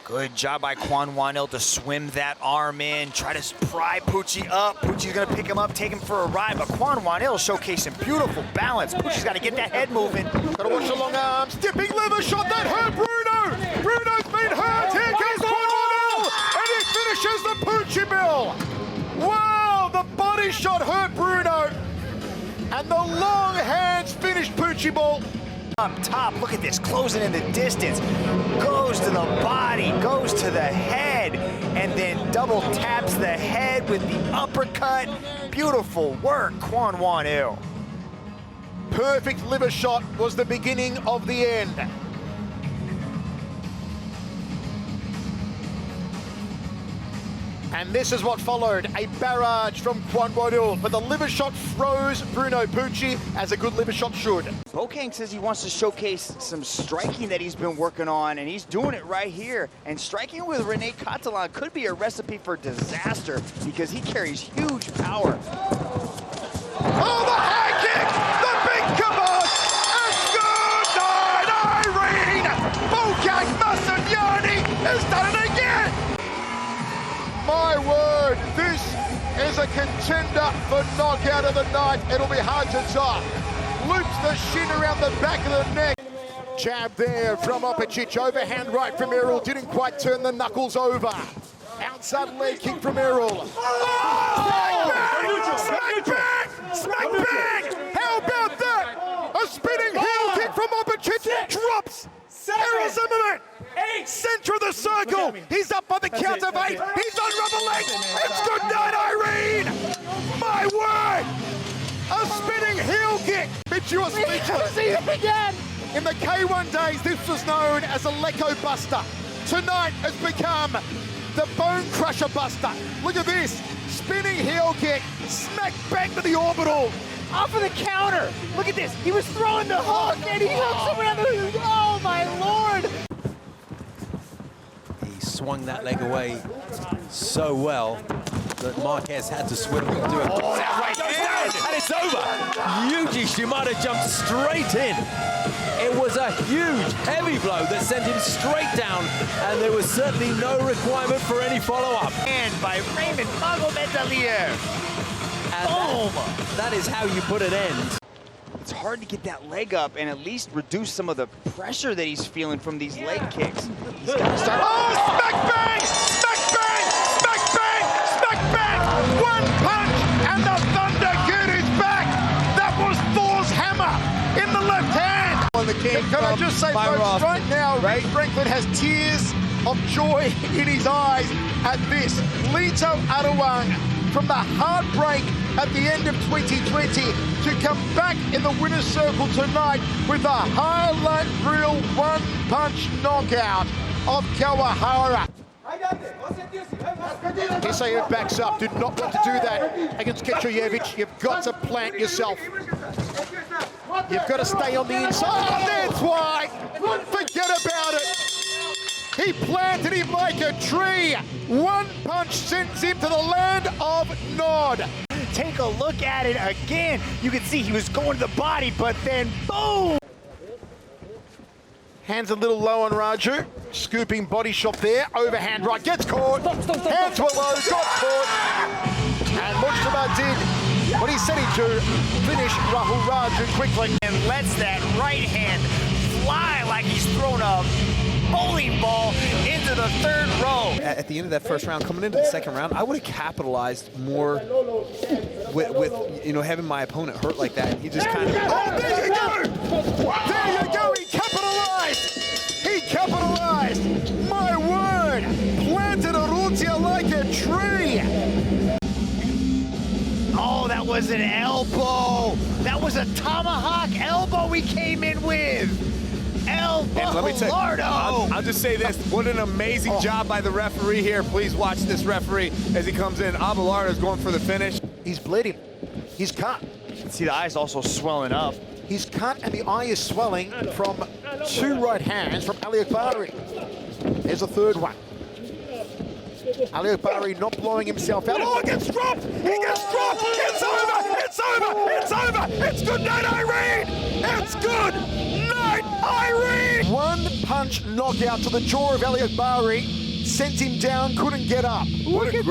A: Good job by Kwon Wan-il to swim that arm in, try to pry Pucci up. Pucci's gonna pick him up, take him for a ride, but Kwon Wan-il showcasing beautiful balance. Pucci's gotta get that head moving.
O: Gotta watch the long arms, dipping liver shot that hurt Bruno! Bruno's been hurt, here comes Kwon Wan-il! And he finishes the Pucci mill! Wow, the body shot hurt Bruno! And the long hands finished Pucci ball.
A: Up top, look at this, closing in the distance. Goes to the body, goes to the head, and then double taps the head with the uppercut. Beautiful work, Kwon Wan-il.
O: Perfect liver shot was the beginning of the end. And this is what followed, a barrage from Kwon Wan-il, but the liver shot froze Bruno Pucci, as a good liver shot should.
A: Bokang says he wants to showcase some striking that he's been working on, and he's doing it right here. And striking with Rene Catalan could be a recipe for disaster because he carries huge power.
O: Oh, the high kick! The big kibosh! It's good night, Irene! Bokang Massignani has done it again! My word, this is a contender for knockout of the night. It'll be hard to top. Loops the shin around the back of the neck. Jab there from Opicic. Overhand right from Errol. Didn't quite turn the knuckles over. Outside leg kick from Errol. Oh! Smack bang! Smack bang! How about that? A spinning heel kick from Opicic. Drops Errol Zimmerman. Center of the circle. He's up by the count of 8. He's on rubber legs. It's good night, Irene. My word. A spinning heel kick. You are speechless. See it again. In the K1 days, this was known as a Lecco Buster. Tonight has become the Bone Crusher Buster. Look at this. Spinning heel kick. Smack bang to the orbital.
E: Off of the counter. Look at this. He was throwing the hook and he hooks around the... Oh, my Lord.
P: He swung that leg away so well that Marquez had to swim and do it.
G: Oh, right there, and it's over. Yuji Shimada jumped straight in. It was a huge, heavy blow that sent him straight down, and there was certainly no requirement for any follow-up.
A: And by Raymond Magomedalier.
G: Boom! That is how you put an end.
A: It's hard to get that leg up and at least reduce some of the pressure that he's feeling from these leg kicks. He's got to start.
O: Oh, smack bang! Smack bang! Smack bang! Smack bang! One punch and the Thunder Kid is back! That was Thor's hammer in the left hand!
K: On the king.
O: Can I just say, folks, right now, Ray Franklin has tears of joy in his eyes at this. Lito Arawang, from the heartbreak at the end of 2020 to come back in the winner's circle tonight with a highlight reel one-punch knockout of Kawahara. Kisayev backs up, did not want to do that against Kitrojevic. You've got to plant yourself. You've got to stay on the inside. Oh, that's why! Forget about it! He planted him like a tree. One punch sends him to the land of Nod.
A: Take a look at it again. You can see he was going to the body, but then boom!
O: Hands a little low on Raju. Scooping body shot there. Overhand right. Gets caught. Hands were low. Got caught. And Mujtaba did what he said he'd do. Finish Rahul Raju quickly.
A: And lets that right hand fly like he's thrown a bowling ball into the third row.
P: At the end of that first round, coming into the second round, I would have capitalized more with you know, having my opponent hurt like that. He just kind of...
O: Oh, there you go! There you go! He capitalized! He capitalized! My word! Planted Urrutia like a tree!
A: Oh, that was an elbow! That was a tomahawk elbow he came in with!
K: And let me tell you,
A: Lardo.
K: I'll just say this. What an amazing job by the referee here. Please watch this referee as he comes in. Abelardo's going for the finish.
O: He's bleeding. He's cut.
A: See the eyes also swelling up.
O: He's cut and the eye is swelling from two right hands from Ali Akbari. There's a third one. Ali Akbari not blowing himself out. Oh, it gets dropped! He gets dropped! It's over! It's over! It's over! It's good night, Irene! It's good night, Irene! One punch knockout to the jaw of Ali Akbari. Sent him down, couldn't get up.
K: What a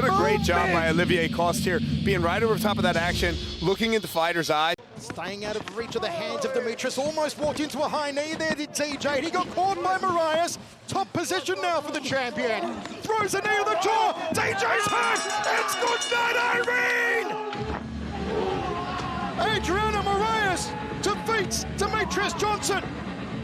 K: great job by Olivier Coste here, being right over top of that action, looking into the fighter's eyes.
O: Staying out of reach of the hands of Demetrius, almost walked into a high knee there, did TJ. He got caught by Marias. Top position now for the champion. Throws a knee to the jaw. TJ's hurt. It's good night, Irene! Adriana Marias defeats Demetrius Johnson.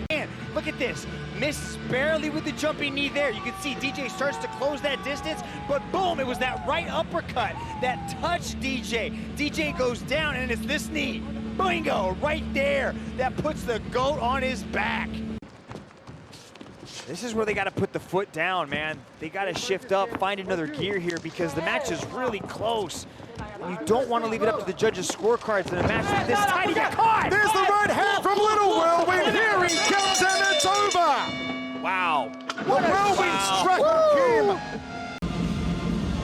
A: Man, look at this. Misses barely with the jumping knee there. You can see DJ starts to close that distance, but boom, it was that right uppercut that touched DJ. DJ goes down, and it's this knee. Bingo, right there. That puts the GOAT on his back. This is where they got to put the foot down, man. They got to shift up, find another gear here, because the match is really close. You don't want to leave it up to the judges' scorecards in a match like this tight. He got caught!
O: There's the right hand from Little Whirlwind. Here he comes, and it's over.
A: Wow.
O: The Whirlwind struck him.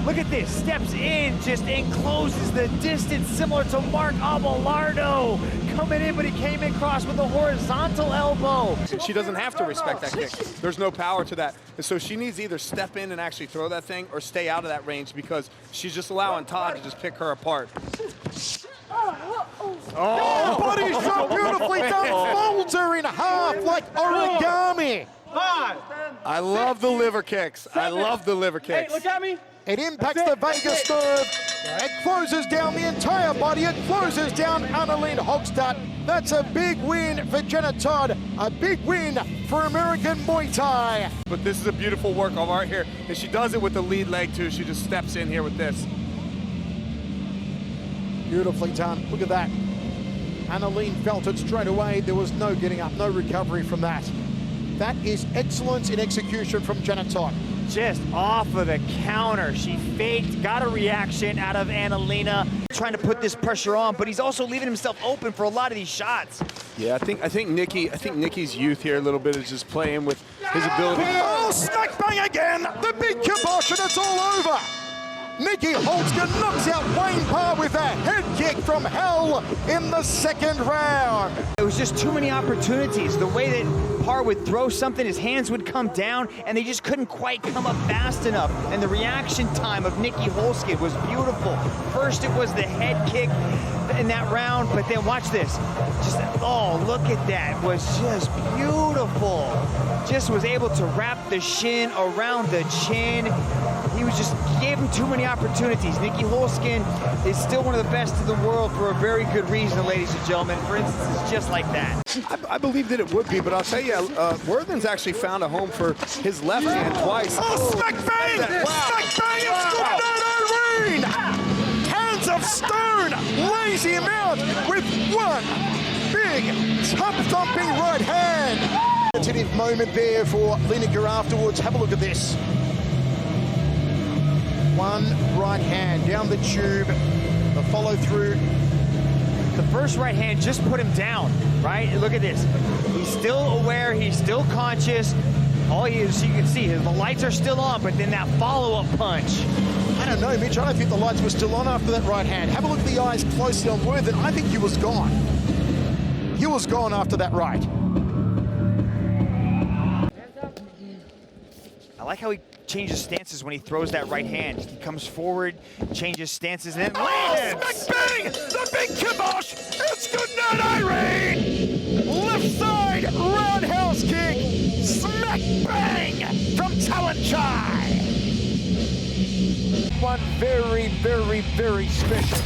A: Look at this, steps in, just encloses the distance, similar to Mark Abelardo. Coming in, but he came in cross with a horizontal elbow.
K: She doesn't have to respect that kick. There's no power to that. And so she needs to either step in and actually throw that thing or stay out of that range, because she's just allowing Todd to just pick her apart.
O: Oh, body shot beautifully done. Folds her in half like origami.
K: I love the liver kicks. I love the liver kicks.
I: Hey, look at me.
O: It impacts the vagus nerve. It closes down the entire body. It closes down Annalene Hogstad. That's a big win for Jenna Todd. A big win for American Muay Thai.
K: But this is a beautiful work of art here. And she does it with the lead leg too. She just steps in here with this.
O: Beautifully done. Look at that. Annalene felt it straight away. There was no getting up, no recovery from that. That is excellence in execution from Jenna Todd.
A: Just off of the counter. She faked, got a reaction out of Annalena, trying to put this pressure on, but he's also leaving himself open for a lot of these shots.
K: Yeah, I think Nicky's youth here a little bit is just playing with his ability.
O: Oh, smack bang again! The big kibosh, and it's all over! Nikki Holtzken knocks out Wayne Parr with a head kick from hell in the second round.
A: It was just too many opportunities. The way that Parr would throw something, his hands would come down, and they just couldn't quite come up fast enough. And the reaction time of Nikki Holtzken was beautiful. First, it was the head kick in that round, but then watch this. Just, oh, look at that. It was just beautiful. Just was able to wrap the shin around the chin. He was just gave him too many opportunities. Nikki Holtzken is still one of the best in the world for a very good reason, ladies and gentlemen. For instance, it's just like that.
K: I believe that it would be, but I'll tell you, Worthen's actually found a home for his left hand twice.
O: Oh, smack bang!
K: Wow.
O: Smack bang! It's good night, Irene! Hands of stone lays him out with one big top-thumping right hand. Moment there for Lineker afterwards. Have a look at this. One right hand down the tube, the follow through.
A: The first right hand just put him down, right? Look at this. He's still aware, he's still conscious. All he is, you can see, the lights are still on, but then that follow-up punch.
O: I don't know, Mitch. I don't think the lights were still on after that right hand. Have a look at the eyes closely on Worthen. I think he was gone. He was gone after that right.
A: I like how he changes stances when he throws that right hand. He comes forward, changes stances, and then lands!
O: Smack bang! The big kibosh! It's good night, Irene! Left side, roundhouse kick! Smack bang! From Talanchai! One very, very, very special.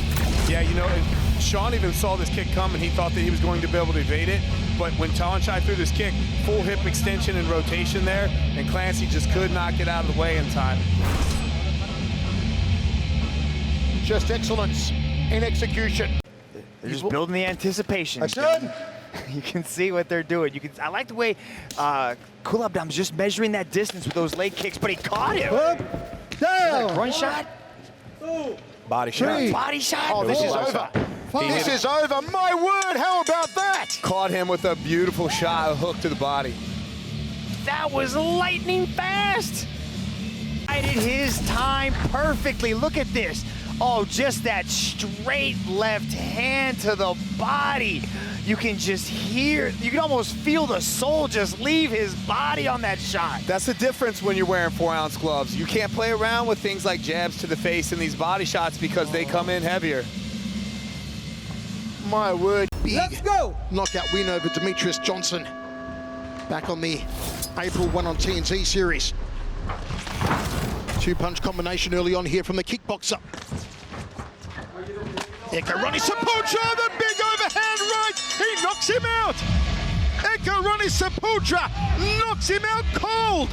K: Yeah, you know, Sean even saw this kick come and he thought that he was going to be able to evade it. But when Talanchai threw this kick, full hip extension and rotation there, and Clancy just could not get out of the way in time.
O: Just excellence in execution.
A: They're just building the anticipation.
O: That's good.
A: You can see what they're doing. I like the way Kulabdam's just measuring that distance with those leg kicks, but he caught him.
O: Down.
A: Front shot.
P: Body shot.
A: Body shot.
O: Oh, this is over. This is over. My word, how about that?
P: Caught him with a beautiful shot, a hook to the body.
A: That was lightning fast. I did his time perfectly. Look at this. Oh, just that straight left hand to the body. You can just hear, you can almost feel the soul just leave his body on that shot.
P: That's the difference when you're wearing 4-ounce gloves. You can't play around with things like jabs to the face and these body shots because they come in heavier.
O: My word, big knockout win over Demetrius Johnson. Back on the April 1 on TNT series. Two-punch combination early on here from the kickboxer. Ekaroni Sepultura, the big overhand right. He knocks him out. Ekaroni Sepultura knocks him out cold.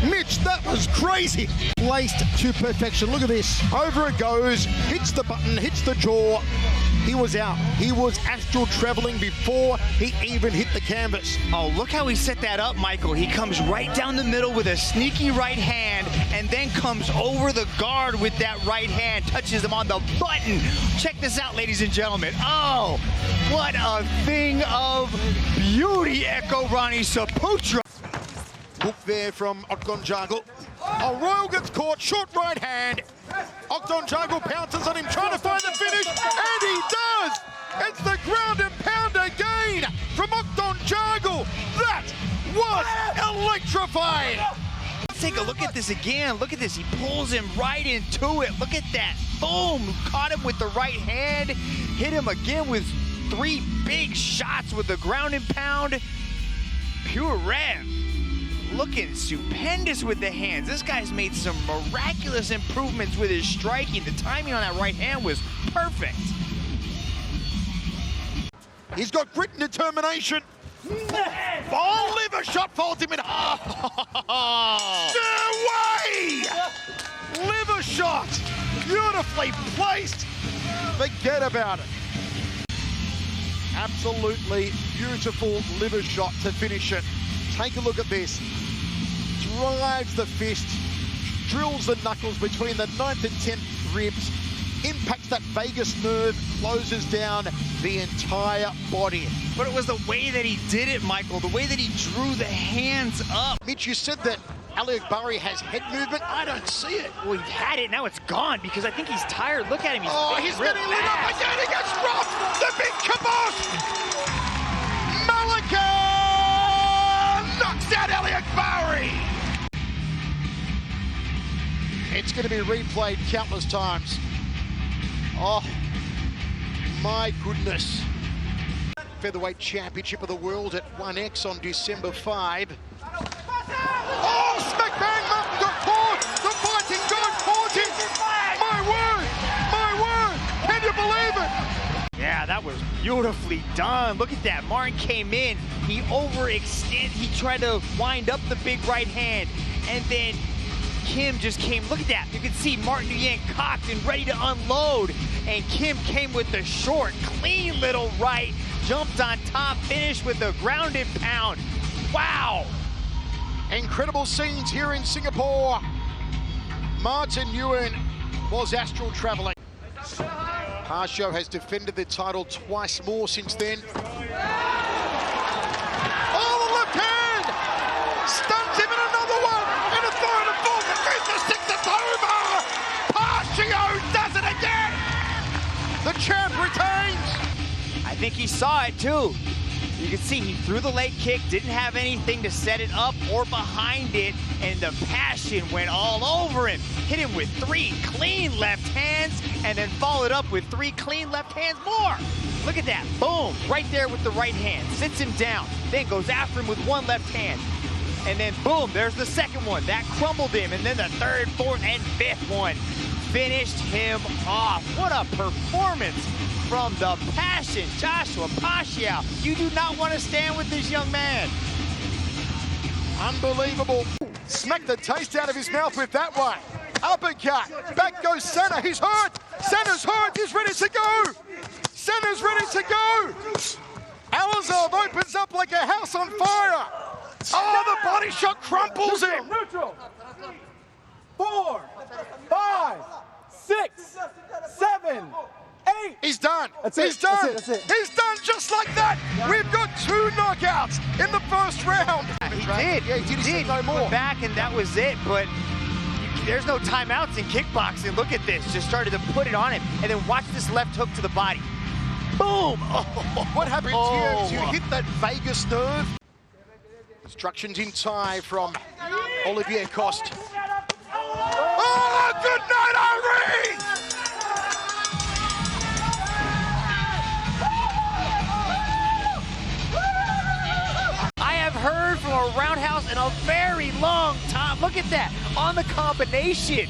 O: Mitch, that was crazy. Laced to perfection. Look at this. Over it goes. Hits the button, hits the jaw. He was out. He was astral traveling before he even hit the canvas.
A: Oh, look how he set that up, Michael. He comes right down the middle with a sneaky right hand and then comes over the guard with that right hand, touches him on the button. Check this out, ladies and gentlemen. Oh, what a thing of beauty, Ekaroni Sepultura.
O: Hook there from Octon Jago. Oh, Royal gets caught, short right hand. Octon Jago pounces on him, trying to find the finish, and he does! It's the ground and pound again from Octon Jago. That was electrifying!
A: Let's take a look at this again. Look at this, he pulls him right into it. Look at that, boom! Caught him with the right hand, hit him again with 3 big shots with the ground and pound. Pure Rev. Looking stupendous with the hands. This guy's made some miraculous improvements with his striking. The timing on that right hand was perfect.
O: He's got grit and determination. Oh, liver shot folds him in half. No way! Liver shot. Beautifully placed. Forget about it. Absolutely beautiful liver shot to finish it. Take a look at this. Drives the fist, drills the knuckles between the 9th and 10th ribs, impacts that vagus nerve, closes down the entire body.
A: But it was the way that he did it, Michael, the way that he drew the hands up.
O: Mitch, you said that Ali Akbari has head movement. I don't see it.
A: Well, he had it, now it's gone because I think he's tired. Look at him,
O: he's getting lit up again. He gets rocked. The big kibosh. Malika knocks out Ali Akbari. It's going to be replayed countless times. Oh, my goodness. Featherweight Championship of the World at 1X on December 5. Oh, smack bang, Martin got caught. The fighting god caught him. My word, can you believe it?
A: Yeah, that was beautifully done. Look at that, Martin came in, he overextended, he tried to wind up the big right hand, and then Kim just came, look at that, you can see Martin Nguyen cocked and ready to unload, and Kim came with the short, clean little right, jumped on top, finished with the ground and pound. Wow!
O: Incredible scenes here in Singapore. Martin Nguyen was astral traveling. Harsho has defended the title twice more since then. Oh, the left hand! Stuns him in another one! In a third and fourth, and goes to six, it's over! Harsho does it again! The champ retains!
B: I think he saw it too. You can see he threw the leg kick, didn't have anything to set it up or behind it, and the passion went all over him. Hit him with 3 clean left hands, and then followed up with 3 clean left hands more. Look at that, boom, right there with the right hand. Sits him down, then goes after him with 1 left hand. And then boom, there's the second one. That crumbled him, and then the third, fourth, and fifth one finished him off. What a performance from the passion, Joshua Pashio. You do not want to stand with this young man.
O: Unbelievable. Smacked the taste out of his mouth with that one. Uppercut. Back goes Senna. He's hurt. Senna's hurt. He's ready to go. Senna's ready to go. Alazov opens up like a house on fire. Oh, the body shot crumples him.
Q: Neutral. 4, 5, 6, 7, 8.
O: He's done.
Q: That's it.
O: He's done.
Q: That's it.
O: He's done just like that. We've got 2 knockouts in the first round.
B: He did. Yeah, he did.
O: No more.
B: Went back, and that was it. But there's no timeouts in kickboxing. Look at this. Just started to put it on him, and then watch this left hook to the body. Boom. Oh.
O: What happens here is you hit that vagus nerve. Instructions in Thai from Olivier Coste. Oh, good night, Irene!
B: I have heard from a roundhouse in a very long time. Look at that. On the combination.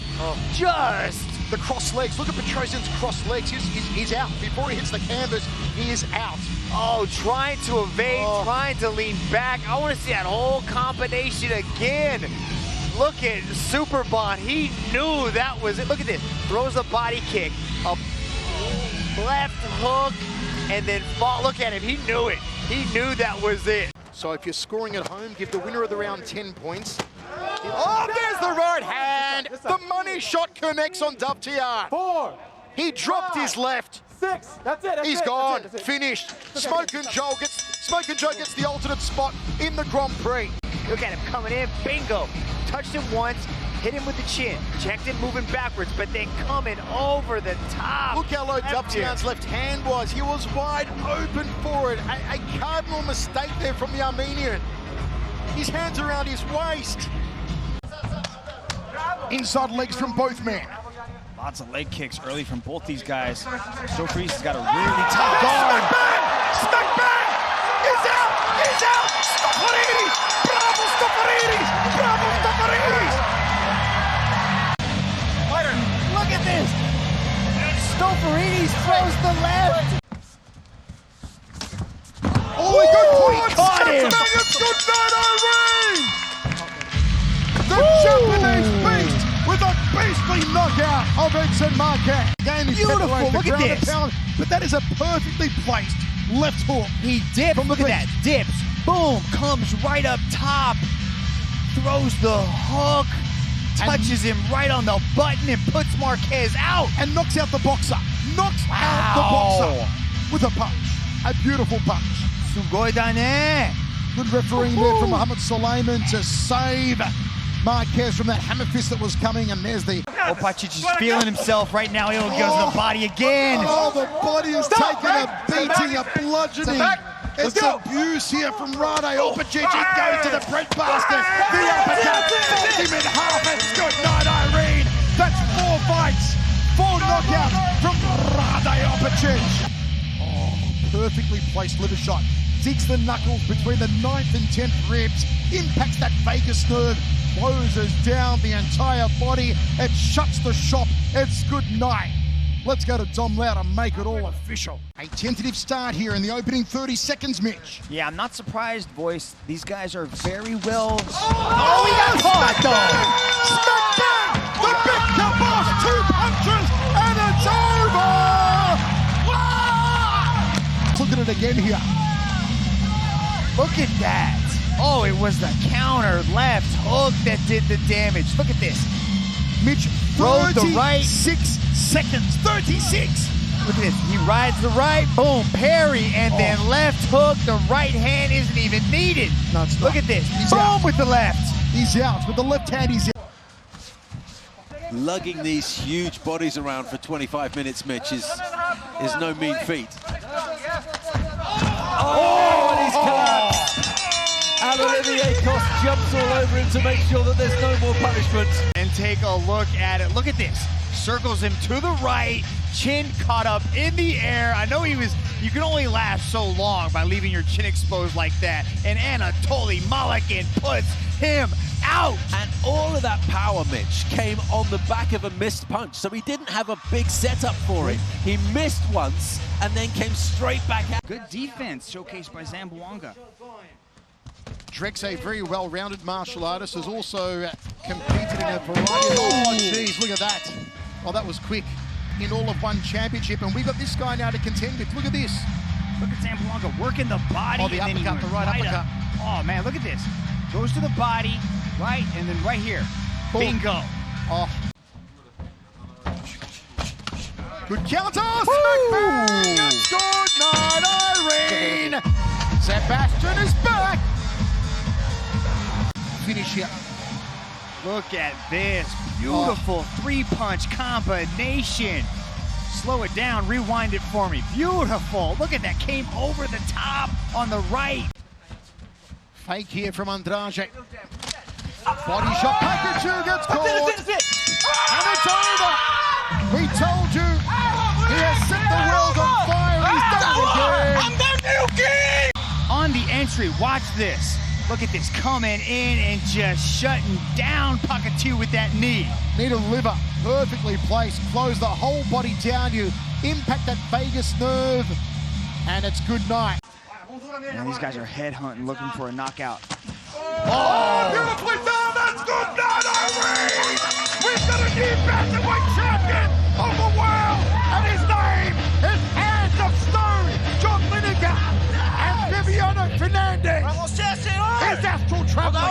B: Just.
O: The cross legs. Look at Petrosian's cross legs. He's out. Before he hits the canvas, he is out.
B: Oh, trying to evade, trying to lean back. I want to see that whole combination again. Look at Superbond. He knew that was it. Look at this. Throws a body kick, a left hook, and then fall. Look at him. He knew it. He knew that was it.
O: So if you're scoring at home, give the winner of the round 10 points. Oh, there's the right hand. The money shot connects on WTR.
Q: 4.
O: He dropped his left.
Q: 6. That's it.
O: He's gone. Finished. Smokin' Joe gets the alternate spot in the Grand Prix.
B: Look at him coming in. Bingo. Touched him once. Hit him with the chin. Checked him moving backwards, but then coming over the top.
O: Look how low WTR's left hand was. He was wide open for it. A cardinal mistake there from the Armenian. His hands around his waist. Inside legs from both men.
R: Lots of leg kicks early from both these guys. Stofarides has got a really tough guard.
O: Stuck back! He's out! He's out! Stofarides! Bravo Stofarides! Bravo Stofarides!
B: Look at this! Stofarides throws the left!
O: Oh, he got
B: caught him!
O: Good night, Irene! The Japanese beast with a beastly knockout of Edson Marquez.
B: Beautiful, look at this.
O: But that is a perfectly placed left hook.
B: He dips, look at that, dips, boom, comes right up top, throws the hook, touches him right on the button and puts Marquez out.
O: And knocks out the boxer. Knocks out the boxer with a punch. A beautiful punch.
B: Sugoi dane.
O: Good refereeing there from Mohammed Suleiman to save Marquez from that hammer fist that was coming, and there's the...
B: Opacic is feeling himself right now. He goes to the body again.
O: Oh, the body is taking a beating, a bludgeoning. It's abuse here from Rade Opacic. He goes to the breadbasket. The uppercut folds him in half. It's good night, Irene. That's 4 fights, 4 knockouts from Rade Opacic. Oh, perfectly placed liver shot. Digs the knuckles between the 9th and 10th ribs. Impacts that vagus nerve. Closes down the entire body. It shuts the shop. It's good night. Let's go to Dom Lau to make it all official. A tentative start here in the opening 30 seconds, Mitch.
R: Yeah, I'm not surprised, boys. These guys are very well...
O: Oh, he got caught, though! Smack back! The big kabosh! 2 punches, and it's over! Look at it again here.
B: Look at that.
J: Oh, it was the counter left hook that did the damage. Look at this. Mitch rode the right.
O: 36 seconds. 36.
J: Look at this. He rides the right, boom, parry, and then left hook. The right hand isn't even needed.
O: No, it's not.
J: Look at this.
O: He's
J: Boom
O: out.
J: with the left.
O: He's out. With the left hand, he's out.
S: Lugging these huge bodies around for 25 minutes, Mitch, is no mean feat.
I: Oh, and he's collapsed. And Olivier Coste jumps all over him to make sure that there's no more punishment.
J: And take a look at it. Look at this. Circles him to the right, chin caught up in the air. I know you can only last so long by leaving your chin exposed like that. And Anatoly Malikin puts him out.
S: And all of that power, Mitch, came on the back of a missed punch. So he didn't have a big setup for it. He missed once and then came straight back out.
J: Good defense showcased by Zamboanga.
O: Drex, a very well-rounded martial artist, has also competed in a variety of... Oh, jeez, look at that. Oh, that was quick. In all of one championship, and we got this guy now to contend with. Look at this.
J: Look at Zamboanga working the body.
O: Oh, the
J: and
O: uppercut,
J: then
O: the right uppercut.
J: up. Oh, man, look at this. Goes to the body, right, and then right here.
O: Boom.
J: Bingo.
O: Oh. Good counter. Smackbang. It's good night, Irene. Sebastian is back. Finish here.
J: Look at this. Beautiful three-punch combination. Slow it down. Rewind it for me. Beautiful. Look at that. Came over the top on the right.
O: Fake here from Andrade. Body shot. Pikachu gets caught.
I: That's it.
O: And it's over. We told you. He has set the world on fire. He's done it again.
J: On the entry, watch this. Look at this, coming in and just shutting down Pakachu with that knee.
O: Knee to liver, perfectly placed. Close the whole body down. You impact that vagus nerve, and it's good night.
J: Now these guys are headhunting, looking for a knockout.
O: Oh, beautifully done. That's good night, Irene. We've got a new bantamweight champion of the world, and his name is Hands of Stone, John Lineker, and Viviano Fernandez. His astral traveling.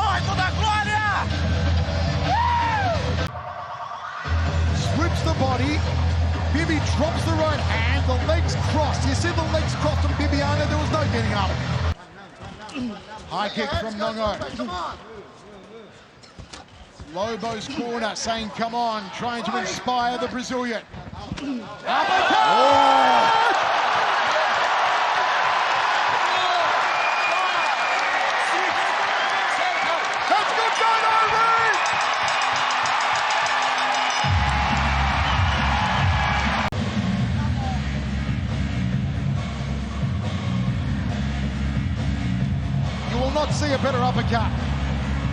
O: Slips the body. Bibi drops the right hand. The legs crossed. You see the legs crossed on Bibiano. There was no getting up. High kick from Nongo. Lobo's corner saying, come on, trying to inspire the Brazilian. Uppercut! Not see a better uppercut.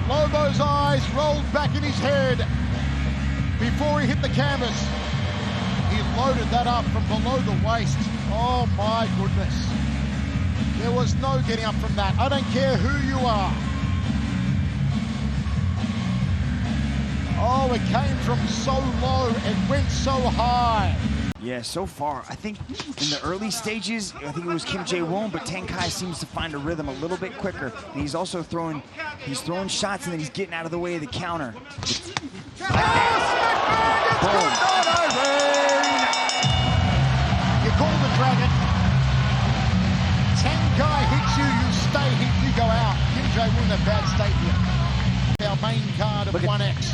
O: Lobo's eyes rolled back in his head before he hit the canvas. He loaded that up from below the waist. Oh my goodness. There was no getting up from that. I don't care who you are. Oh, it came from so low and went so high.
J: Yeah, so far, I think in the early stages, I think it was Kim Jae-won, but Tenkai seems to find a rhythm a little bit quicker. And he's also throwing shots, and then he's getting out of the way of the counter.
O: Boom. You call the dragon. Tenkai hits you, you stay hit, you go out. Kim Jae-won in a bad state here. Our main card of 1X.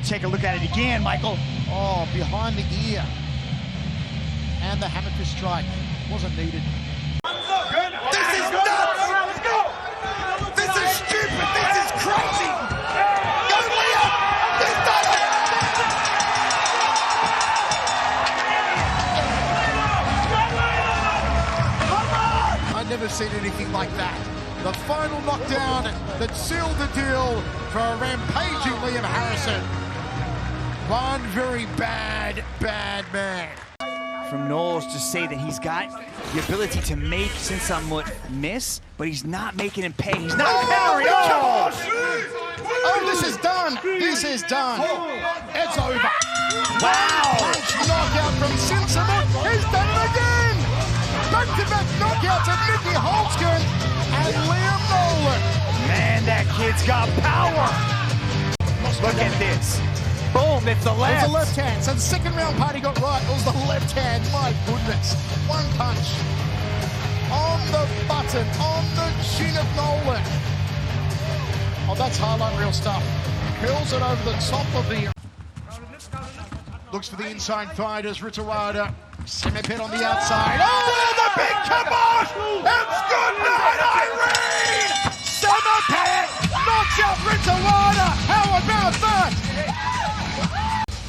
J: Take a look at it again, Michael.
O: Oh, behind the ear. And the hammer fist strike wasn't needed.
I: This is nuts! Let's go!
O: This is stupid! This is crazy! Go, Liam! He's done it! I've never seen anything like that. The final knockdown that sealed the deal for a rampaging Liam Harrison. One very bad man.
J: From Knowles to say that he's got the ability to make Sinsamut miss, but he's not making him pay. He's not countering.
O: Oh, this is done. This is done. It's over.
J: Wow.
O: Punch knockout from Sinsamut. He's done it again. Back-to-back knockouts of Mickey Holtzken and Liam Nolan.
D: Man, that kid's got power. Look at this. Boom, it's the left.
O: It was the left hand. So the second round part he got right. It was the left hand. My goodness. One punch. On the button. On the chin of Nolan. Oh, that's highlight reel stuff. Curls it over the top of the... Looks for the inside fighters. Ritawada. Semipet on the outside. Oh, the big kibosh! It's good night, Irene! Semipet knocks out Ritawada. How about that?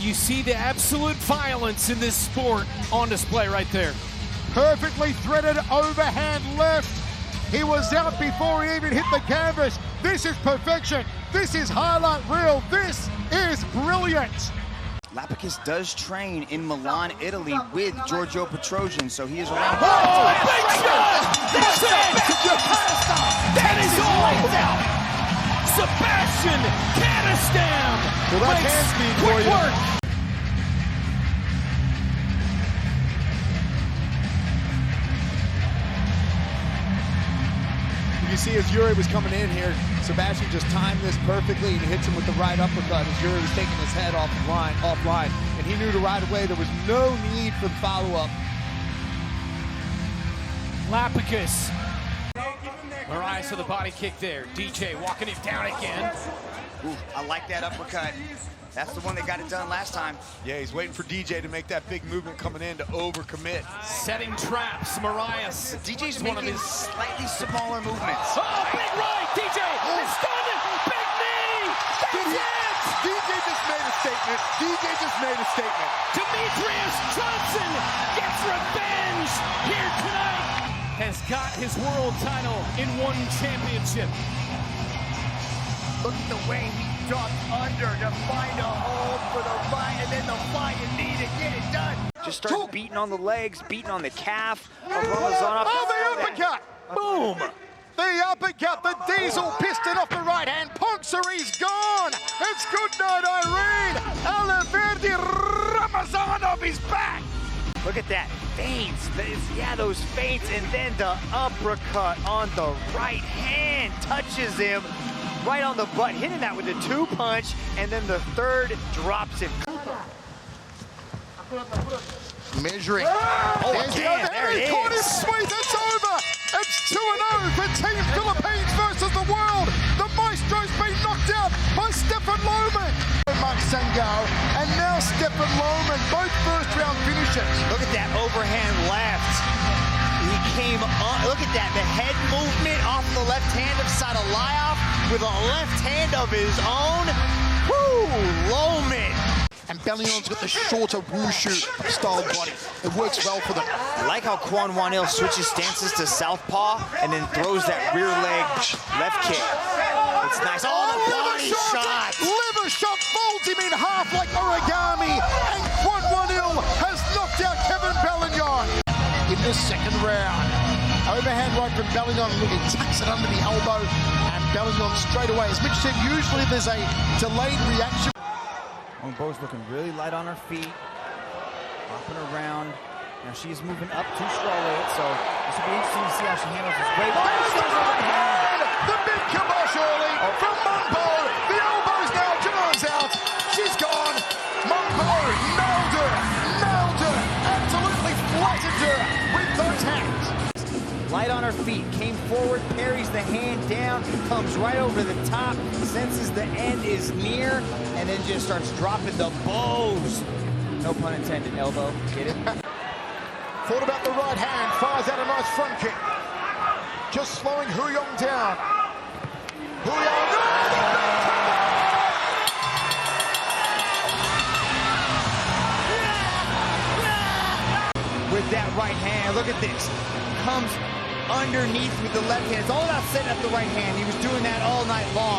N: You see the absolute violence in this sport on display right there.
O: Perfectly threaded overhand left. He was out before he even hit the canvas. This is perfection. This is highlight reel. This is brilliant.
B: Lapicus does train in Milan, Italy with Giorgio Petrosian, so he is around.
N: Oh, big shot! That's it! That is all! Sebastian Canistam!
O: Well, that's hand speed for you.
N: Work.
P: You see as Yuri was coming in here, Sebastian just timed this perfectly and hits him with the right uppercut as Yuri was taking his head offline, and he knew right away there was no need for the follow-up.
N: Lapicus. Marias with a body kick there. DJ walking him down again.
B: Ooh, I like that uppercut. That's the one that got it done last time.
P: Yeah, he's waiting for DJ to make that big movement coming in to overcommit.
N: Setting traps, Marias.
B: DJ's one of his slightly smaller movements.
N: Oh, big right, DJ! It's done! Big knee! That's it!
O: DJ just made a statement. DJ just made a statement.
N: Demetrius Johnson gets revenge here tonight. Has got his world title in one championship.
D: Look at the way he ducked under to find a hold for the right and then the flying knee to get it done.
A: Just starts beating on the legs, beating on the calf of Ramazanov.
O: Oh, the uppercut! Boom! The uppercut, the diesel piston off the right hand. Ponkseri's gone! It's good night, Irene! Aliverdi Ramazanov is back!
A: Look at that, feints. Yeah, those feints, and then the uppercut on the right hand touches him right on the butt, hitting that with a 2-punch, and then the third drops him.
O: Measuring.
A: Oh,
O: there's
A: again,
O: the
A: there it is.
O: Caught him sweet, it's over! It's 2-0 for Team Philippines versus the world. The Maestro's been knocked out by Stefan Lohman. Mark Sangao, and now Stefan Lohman, both first-round finishes.
A: Look at that overhand left. He came on, look at that, the head movement off the left hand of Sadalayev with a left hand of his own. Woo, Lohman.
O: And Bellion's got the shorter wushu style body. It works well for them.
A: I like how Kwon Wanil switches stances to southpaw and then throws that rear leg left kick. It's nice. Oh, the body shot.
O: Liver shot folds him in half like origami. And Kwon Wanil has knocked out Kevin Bellignon in the second round. Overhand right from Bellignon. Look, he tucks it under the elbow. And Bellignon straight away. As Mitch said, usually there's a delayed reaction.
B: Bo's looking really light on her feet, hopping around. Now she's moving up to strawweight, so this will be interesting to see how she handles this weight.
O: The big kibosh early from Mumpo. The elbows now, Janon's out. She's gone. Mumpo nailed her, absolutely flattened her with those hands.
A: Light on her feet, came forward, parries the hand down, comes right over the top, senses the end is near, and then just starts dropping the bows. No pun intended, elbow, get it?
O: Thought about the right hand, fires out a nice front kick. Just slowing Huyong down. Huyong,
A: with that right hand, look at this. Comes underneath with the left hand. It's all about setting up the right hand. He was doing that all night long.